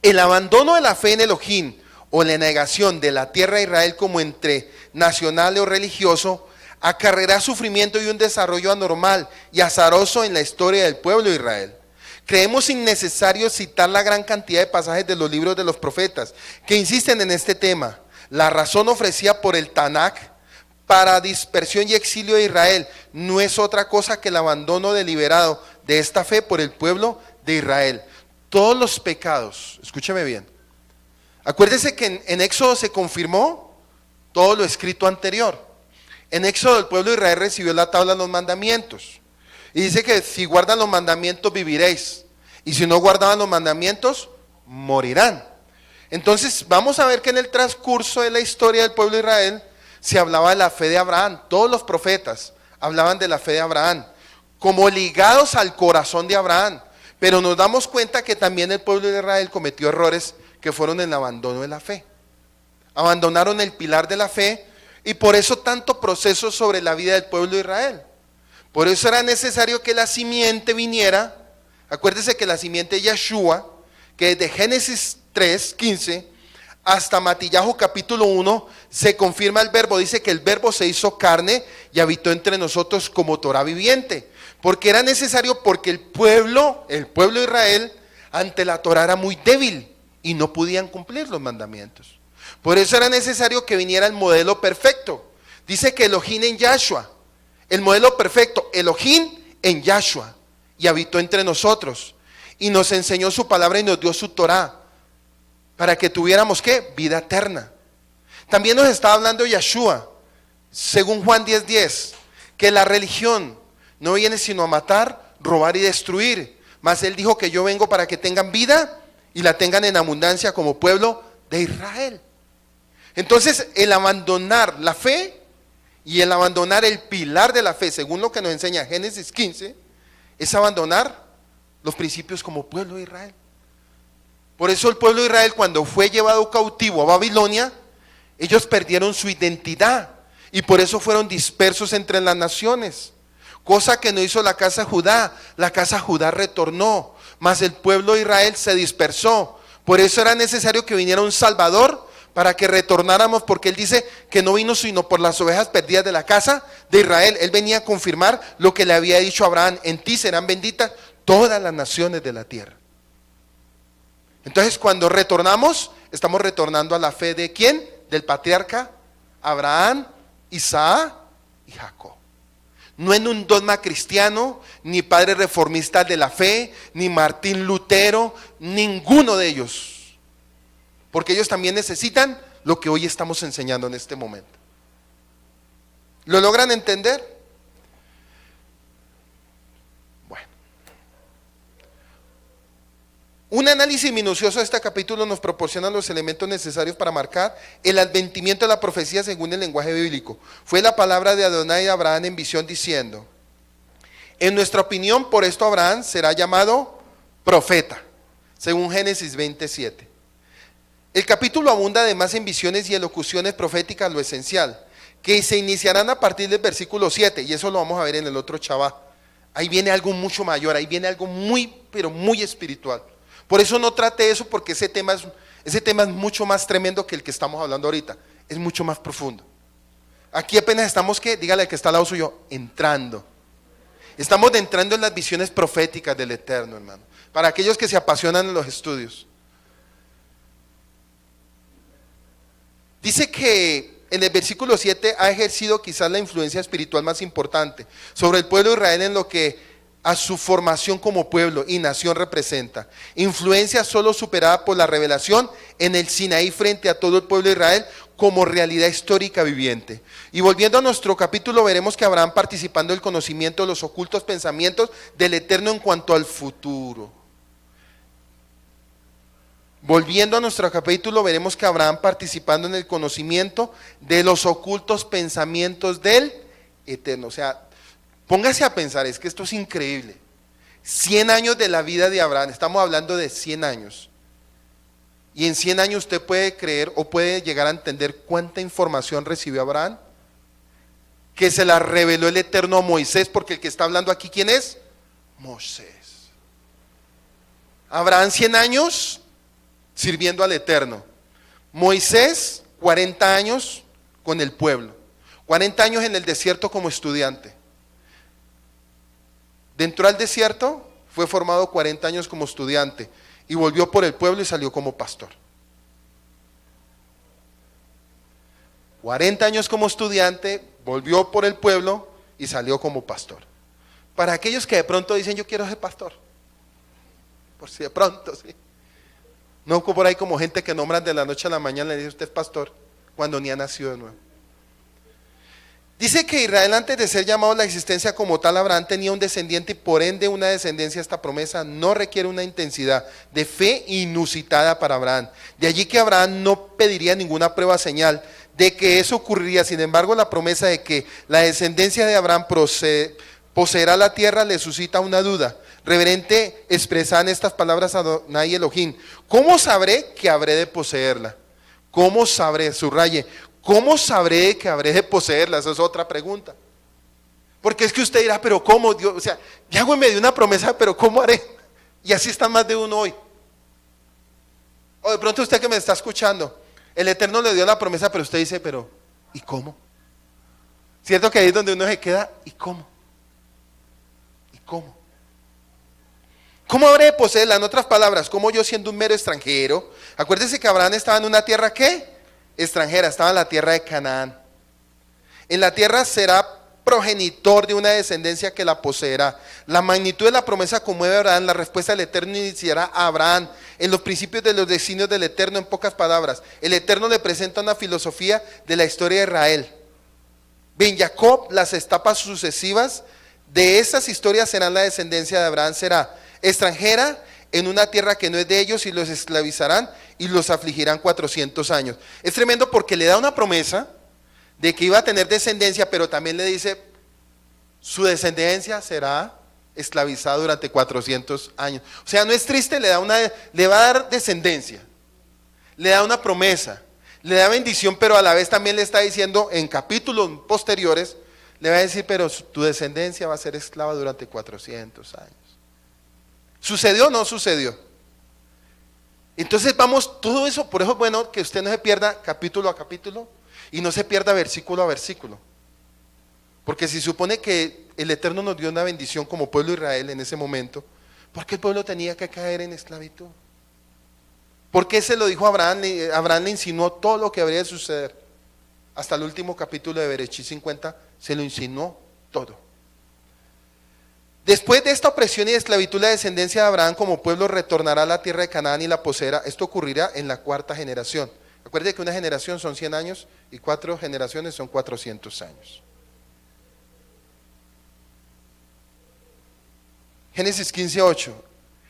El abandono de la fe en Elohim o la negación de la tierra de Israel como entre nacional o religioso acarreará sufrimiento y un desarrollo anormal y azaroso en la historia del pueblo de Israel. Creemos innecesario citar la gran cantidad de pasajes de los libros de los profetas que insisten en este tema. La razón ofrecida por el Tanakh para dispersión y exilio de Israel no es otra cosa que el abandono deliberado de esta fe por el pueblo de Israel. Todos los pecados, escúcheme bien, acuérdese que en Éxodo se confirmó todo lo escrito anterior. En Éxodo el pueblo de Israel recibió la tabla de los mandamientos y dice que si guardan los mandamientos viviréis, y si no guardaban los mandamientos morirán. Entonces vamos a ver que en el transcurso de la historia del pueblo de Israel se hablaba de la fe de Abraham. Todos los profetas hablaban de la fe de Abraham como ligados al corazón de Abraham, pero nos damos cuenta que también el pueblo de Israel cometió errores que fueron el abandono de la fe. Abandonaron el pilar de la fe, y por eso tanto proceso sobre la vida del pueblo de Israel. Por eso era necesario que la simiente viniera. Acuérdese que la simiente es Yeshua, que desde Génesis 3:15 hasta Matillahu capítulo 1 se confirma el verbo. Dice que el verbo se hizo carne y habitó entre nosotros como Torah viviente, porque era necesario, porque el pueblo de Israel ante la Torah era muy débil y no podían cumplir los mandamientos. Por eso era necesario que viniera el modelo perfecto. Dice que Elohim en Yahshua, el modelo perfecto, Elohim en Yahshua. y habitó entre nosotros, y nos enseñó su palabra y nos dio su Torá, para que tuviéramos, ¿qué? Vida eterna. También nos está hablando Yeshua, según Juan 10:10, que la religión no viene sino a matar, robar y destruir, mas Él dijo que yo vengo para que tengan vida y la tengan en abundancia como pueblo de Israel. Entonces, el abandonar la fe y el abandonar el pilar de la fe, según lo que nos enseña Génesis 15, es abandonar los principios como pueblo de Israel. Por eso el pueblo de Israel, cuando fue llevado cautivo a Babilonia, ellos perdieron su identidad y por eso fueron dispersos entre las naciones, cosa que no hizo la casa de Judá. La casa de Judá retornó, mas el pueblo de Israel se dispersó. Por eso era necesario que viniera un Salvador para que retornáramos, porque Él dice que no vino sino por las ovejas perdidas de la casa de Israel. Él venía a confirmar lo que le había dicho a Abraham: en ti serán benditas todas las naciones de la tierra. Entonces, cuando retornamos, estamos retornando a la fe de ¿quién? Del patriarca Abraham, Isaac y Jacob. No en un dogma cristiano, ni padres reformistas de la fe, ni Martín Lutero, ninguno de ellos. Porque ellos también necesitan lo que hoy estamos enseñando en este momento. ¿Lo logran entender? Bueno. Un análisis minucioso de este capítulo nos proporciona los elementos necesarios para marcar el adventimiento de la profecía según el lenguaje bíblico. Fue la palabra de Adonai a Abraham en visión diciendo: en nuestra opinión, por esto Abraham será llamado profeta, según Génesis 27. El capítulo abunda además en visiones y elocuciones proféticas, lo esencial, que se iniciarán a partir del versículo 7, y eso lo vamos a ver en el otro Shabbat. Ahí viene algo mucho mayor, ahí viene algo muy, pero muy espiritual. Por eso no trate eso, porque ese tema es mucho más tremendo que el que estamos hablando ahorita. Es mucho más profundo. Aquí apenas estamos, ¿qué? Dígale al que está al lado suyo, entrando. Estamos entrando en las visiones proféticas del Eterno, hermano. Para aquellos que se apasionan en los estudios. Dice que en el versículo 7 ha ejercido quizás la influencia espiritual más importante sobre el pueblo de Israel en lo que a su formación como pueblo y nación representa. Influencia solo superada por la revelación en el Sinaí frente a todo el pueblo de Israel como realidad histórica viviente. Y volviendo a nuestro capítulo, veremos que Abraham participando del conocimiento de los ocultos pensamientos del Eterno en cuanto al futuro. Volviendo a nuestro capítulo, veremos que Abraham participando en el conocimiento de los ocultos pensamientos del Eterno. O sea, póngase a pensar, es que esto es increíble. 100 años de la vida de Abraham, estamos hablando de 100 años. Y en 100 años usted puede creer o puede llegar a entender cuánta información recibió Abraham, que se la reveló el Eterno a Moisés, porque el que está hablando aquí, ¿quién es? Moisés. Abraham 100 años sirviendo al Eterno. Moisés 40 años con el pueblo. 40 años en el desierto como estudiante. Entró al desierto, fue formado 40 años como estudiante y volvió por el pueblo y salió como pastor. 40 años como estudiante, volvió por el pueblo y salió como pastor. Para aquellos que de pronto dicen yo quiero ser pastor, por si de pronto, sí. No por ahí como gente que nombran de la noche a la mañana le dice usted es pastor cuando ni ha nacido de nuevo. Dice que Israel, antes de ser llamado a la existencia como tal, Abraham tenía un descendiente y por ende una descendencia. Esta promesa no requiere una intensidad de fe inusitada para Abraham. De allí que Abraham no pediría ninguna prueba señal de que eso ocurriría. Sin embargo, la promesa de que la descendencia de Abraham poseerá la tierra le suscita una duda reverente expresada en estas palabras a Adonai Elohim. ¿Cómo sabré que habré de poseerla? ¿Cómo sabré? Subraye. ¿Cómo sabré que habré de poseerla? Esa es otra pregunta. Porque es que usted dirá, pero ¿cómo? Dios, o sea, Yahweh me dio una promesa, pero ¿cómo haré? Y así está más de uno hoy. O de pronto usted que me está escuchando, el Eterno le dio la promesa, pero usted dice, pero ¿y cómo? ¿Cierto que ahí es donde uno se queda? ¿Y cómo? ¿Y cómo? ¿Cómo habré de poseerla? En otras palabras, ¿cómo yo siendo un mero extranjero? Acuérdese que Abraham estaba en una tierra, ¿qué? Extranjera, estaba en la tierra de Canaán. En la tierra será progenitor de una descendencia que la poseerá. La magnitud de la promesa conmueve a Abraham. La respuesta del Eterno iniciará a Abraham en los principios de los designios del Eterno. En pocas palabras, el Eterno le presenta una filosofía de la historia de Israel. Ven, Jacob, las etapas sucesivas de esas historias serán la descendencia de Abraham. Será extranjera en una tierra que no es de ellos y los esclavizarán y los afligirán 400 años. Es tremendo porque le da una promesa de que iba a tener descendencia, pero también le dice, su descendencia será esclavizada durante 400 años. O sea, no es triste, le va a dar descendencia, le da una promesa, le da bendición, pero a la vez también le está diciendo en capítulos posteriores, le va a decir, pero tu descendencia va a ser esclava durante 400 años. ¿Sucedió o no sucedió? Entonces vamos, todo eso, por eso es bueno que usted no se pierda capítulo a capítulo y no se pierda versículo a versículo. Porque si supone que el Eterno nos dio una bendición como pueblo de Israel en ese momento, ¿por qué el pueblo tenía que caer en esclavitud? ¿Por qué se lo dijo a Abraham? Abraham le insinuó todo lo que habría de suceder. Hasta el último capítulo de Bereshit 50 se lo insinuó todo. Después de esta opresión y esclavitud, la descendencia de Abraham como pueblo retornará a la tierra de Canaán y la poseerá. Esto ocurrirá en la cuarta generación. Acuérdense que una generación son 100 años y 4 generaciones son 400 años. Génesis 15:8.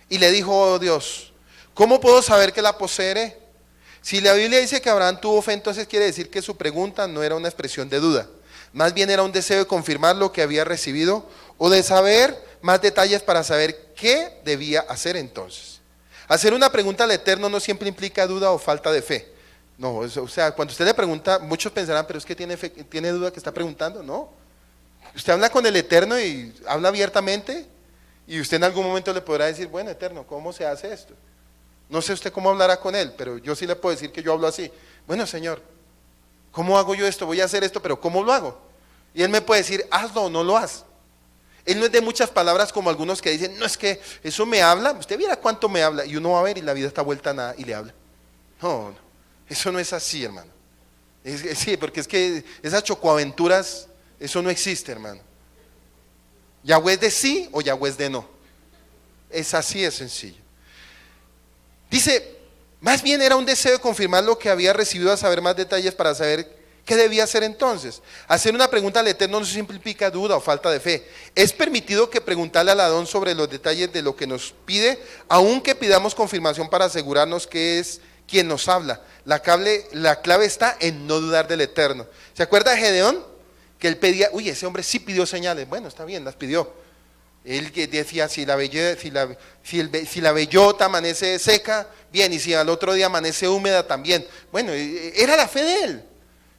Y le dijo, oh Dios, ¿cómo puedo saber que la poseeré? Si la Biblia dice que Abraham tuvo fe, entonces quiere decir que su pregunta no era una expresión de duda. Más bien era un deseo de confirmar lo que había recibido o de saber más detalles para saber qué debía hacer entonces. Hacer una pregunta al Eterno no siempre implica duda o falta de fe. No, o sea, cuando usted le pregunta, muchos pensarán, pero es que tiene fe, tiene duda que está preguntando. No, usted habla con el Eterno y habla abiertamente y usted en algún momento le podrá decir, bueno, Eterno, ¿cómo se hace esto? No sé usted cómo hablará con él, pero yo sí le puedo decir que yo hablo así. Bueno, Señor, ¿cómo hago yo esto? Voy a hacer esto, pero ¿cómo lo hago? Y él me puede decir, hazlo o no lo haz. Él no es de muchas palabras como algunos que dicen, no, es que eso me habla, usted viera cuánto me habla, y uno va a ver y la vida está vuelta a nada y le habla. No, no, eso no es así, hermano. Sí, porque es que esas chocoaventuras, eso no existe, hermano. Yahweh es de sí o Yahweh es de no. Es así de sencillo. Dice, más bien era un deseo de confirmar lo que había recibido, a saber más detalles para saber qué debía hacer entonces. Hacer una pregunta al Eterno no siempre implica duda o falta de fe. Es permitido que preguntarle al Adón sobre los detalles de lo que nos pide, aunque pidamos confirmación para asegurarnos que es quien nos habla. La clave está en no dudar del Eterno. ¿Se acuerda de Gedeón? Que él pedía, uy, ese hombre sí pidió señales. Bueno, está bien, las pidió. Él decía, si la bellota amanece seca, bien, y si al otro día amanece húmeda, también. Bueno, era la fe de él.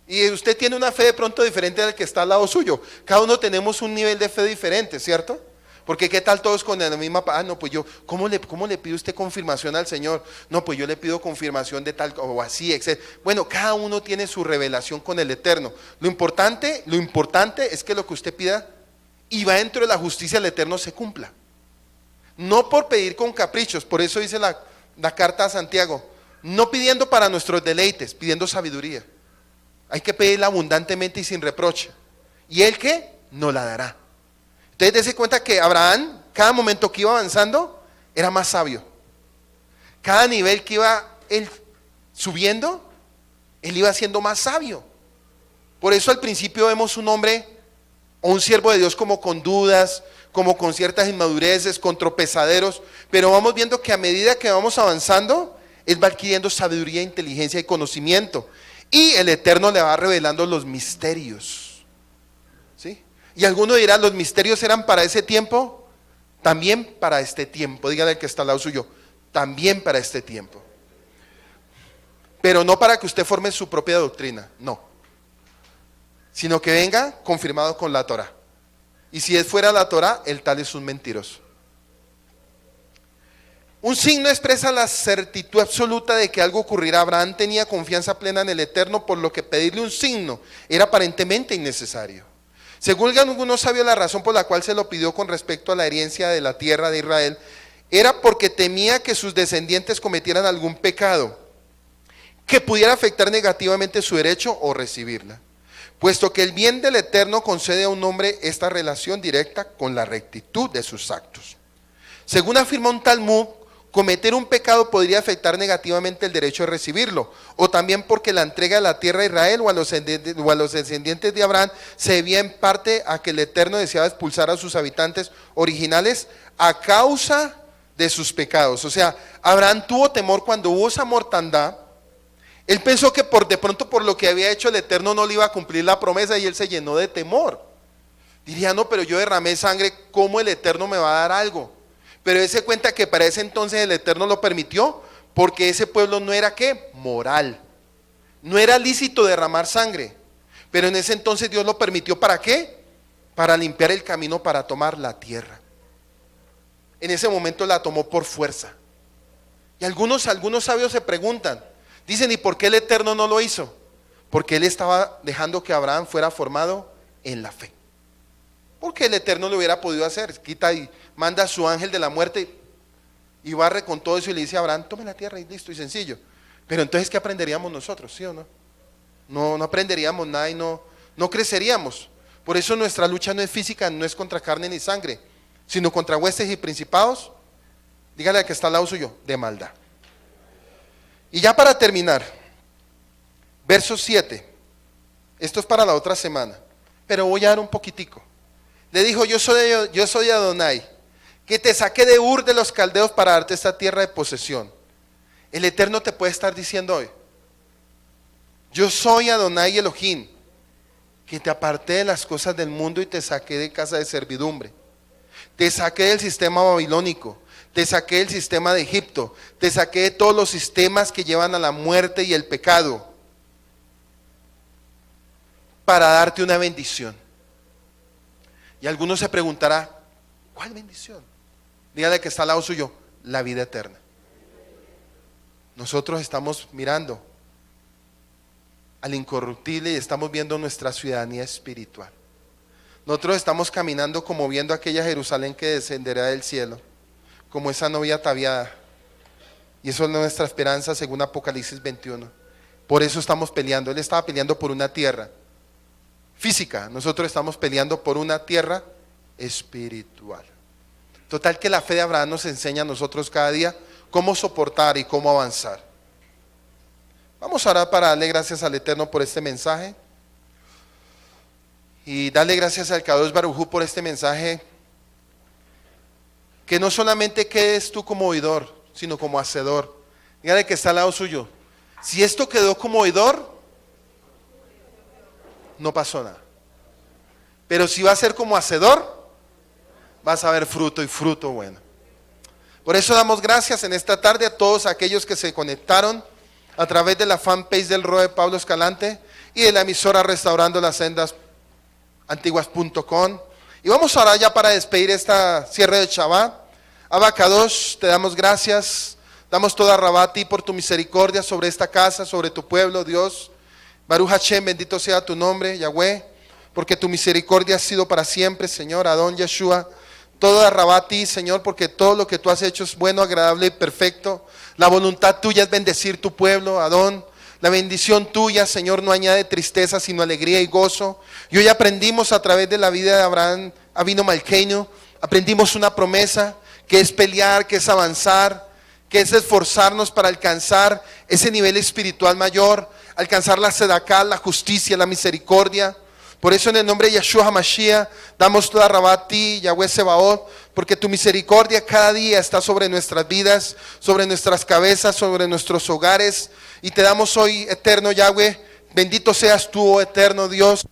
Y usted tiene una fe de pronto diferente al que está al lado suyo. Cada uno tenemos un nivel de fe diferente, ¿cierto? Porque qué tal todos con la misma, no, pues yo, ¿cómo le pide usted confirmación al Señor? No, pues yo le pido confirmación de tal o así, etc. Bueno, cada uno tiene su revelación con el Eterno. Lo importante es que lo que usted pida y va dentro de la justicia del Eterno se cumpla. No por pedir con caprichos, por eso dice la carta a Santiago, no pidiendo para nuestros deleites, pidiendo sabiduría. Hay que pedirla abundantemente y sin reproche. ¿Y él qué? Nos la dará. Entonces dése cuenta que Abraham, cada momento que iba avanzando, era más sabio. Cada nivel que iba él subiendo, él iba siendo más sabio. Por eso al principio vemos un hombre o un siervo de Dios como con dudas, como con ciertas inmadureces, con tropezaderos, pero vamos viendo que a medida que vamos avanzando, él va adquiriendo sabiduría, inteligencia y conocimiento. Y el Eterno le va revelando los misterios. ¿Sí? Y alguno dirá, ¿los misterios eran para ese tiempo? También para este tiempo. Dígale al que está al lado suyo, también para este tiempo. Pero no para que usted forme su propia doctrina, no. Sino que venga confirmado con la Torah. Y si es fuera la Torah, el tal es un mentiroso. Un signo expresa la certitud absoluta de que algo ocurrirá. Abraham tenía confianza plena en el Eterno, por lo que pedirle un signo era aparentemente innecesario. Según algunos sabios, la razón por la cual se lo pidió con respecto a la herencia de la tierra de Israel era porque temía que sus descendientes cometieran algún pecado que pudiera afectar negativamente su derecho o recibirla. puesto que el bien del Eterno concede a un hombre esta relación directa con la rectitud de sus actos. Según afirma un Talmud, cometer un pecado podría afectar negativamente el derecho de recibirlo, o también porque la entrega de la tierra a Israel o a los descendientes de Abraham se debía en parte a que el Eterno deseaba expulsar a sus habitantes originales a causa de sus pecados. O sea, Abraham tuvo temor cuando hubo esa mortandad. Él pensó que de pronto por lo que había hecho el Eterno no le iba a cumplir la promesa y él se llenó de temor. Diría, no, pero yo derramé sangre, ¿cómo el Eterno me va a dar algo? Pero él se cuenta que para ese entonces el Eterno lo permitió porque ese pueblo no era ¿qué? Moral. No era lícito derramar sangre. Pero en ese entonces Dios lo permitió ¿para qué? Para limpiar el camino para tomar la tierra. En ese momento la tomó por fuerza. Y algunos sabios se preguntan, dicen, ¿y por qué el Eterno no lo hizo? Porque él estaba dejando que Abraham fuera formado en la fe. Porque el Eterno lo hubiera podido hacer, quita y manda a su ángel de la muerte y barre con todo eso y le dice a Abraham, tome la tierra y listo y sencillo. Pero entonces, ¿qué aprenderíamos nosotros? ¿Sí o no? No aprenderíamos nada y no creceríamos. Por eso nuestra lucha no es física, no es contra carne ni sangre, sino contra huestes y principados. Dígale al que está al lado suyo, de maldad. Y ya para terminar, verso 7. Esto es para la otra semana, pero voy a dar un poquitico. Le dijo, yo soy Adonai, que te saqué de Ur de los caldeos para darte esta tierra de posesión. El Eterno te puede estar diciendo hoy, yo soy Adonai Elohim, que te aparté de las cosas del mundo y te saqué de casa de servidumbre. Te saqué del sistema babilónico, te saqué del sistema de Egipto, te saqué de todos los sistemas que llevan a la muerte y el pecado, para darte una bendición. Y alguno se preguntará, ¿cuál bendición? Dígale que está al lado suyo, la vida eterna. Nosotros estamos mirando al incorruptible y estamos viendo nuestra ciudadanía espiritual. Nosotros estamos caminando como viendo aquella Jerusalén que descenderá del cielo, como esa novia ataviada. Y eso es nuestra esperanza según Apocalipsis 21. Por eso estamos peleando. Él estaba peleando por una tierra física, nosotros estamos peleando por una tierra espiritual. Total que la fe de Abraham nos enseña a nosotros cada día cómo soportar y cómo avanzar. Vamos a orar para darle gracias al Eterno por este mensaje y darle gracias al Kadosh Baruj Hu por este mensaje, que no solamente quedes tú como oidor, sino como hacedor. Dígale que está al lado suyo, si esto quedó como oidor, no pasó nada. Pero si va a ser como hacedor, vas a ver fruto y fruto bueno. Por eso damos gracias en esta tarde a todos aquellos que se conectaron a través de la fanpage del ROE Pablo Escalante y de la emisora Restaurando las Sendas Antiguas.com. Y vamos ahora ya para despedir esta cierre de Shabbat. Abba Kadosh, te damos gracias, damos toda rabá a ti por tu misericordia sobre esta casa, sobre tu pueblo, Dios. Baruch Hashem, bendito sea tu nombre, Yahweh, porque tu misericordia ha sido para siempre, Señor. Adón Yeshua, toda rabá a ti, Señor, porque todo lo que tú has hecho es bueno, agradable y perfecto. La voluntad tuya es bendecir tu pueblo, Adón. La bendición tuya, Señor, no añade tristeza, sino alegría y gozo. Y hoy aprendimos a través de la vida de Abraham Avinu Malkeinu, aprendimos una promesa que es pelear, que es avanzar, que es esforzarnos para alcanzar ese nivel espiritual mayor, alcanzar la sedaká, la justicia, la misericordia. Por eso en el nombre de Yeshua HaMashiach damos toda rabá a ti, Yahweh Sebaot, porque tu misericordia cada día está sobre nuestras vidas, sobre nuestras cabezas, sobre nuestros hogares. Y te damos hoy, eterno Yahweh, bendito seas tú, oh eterno Dios.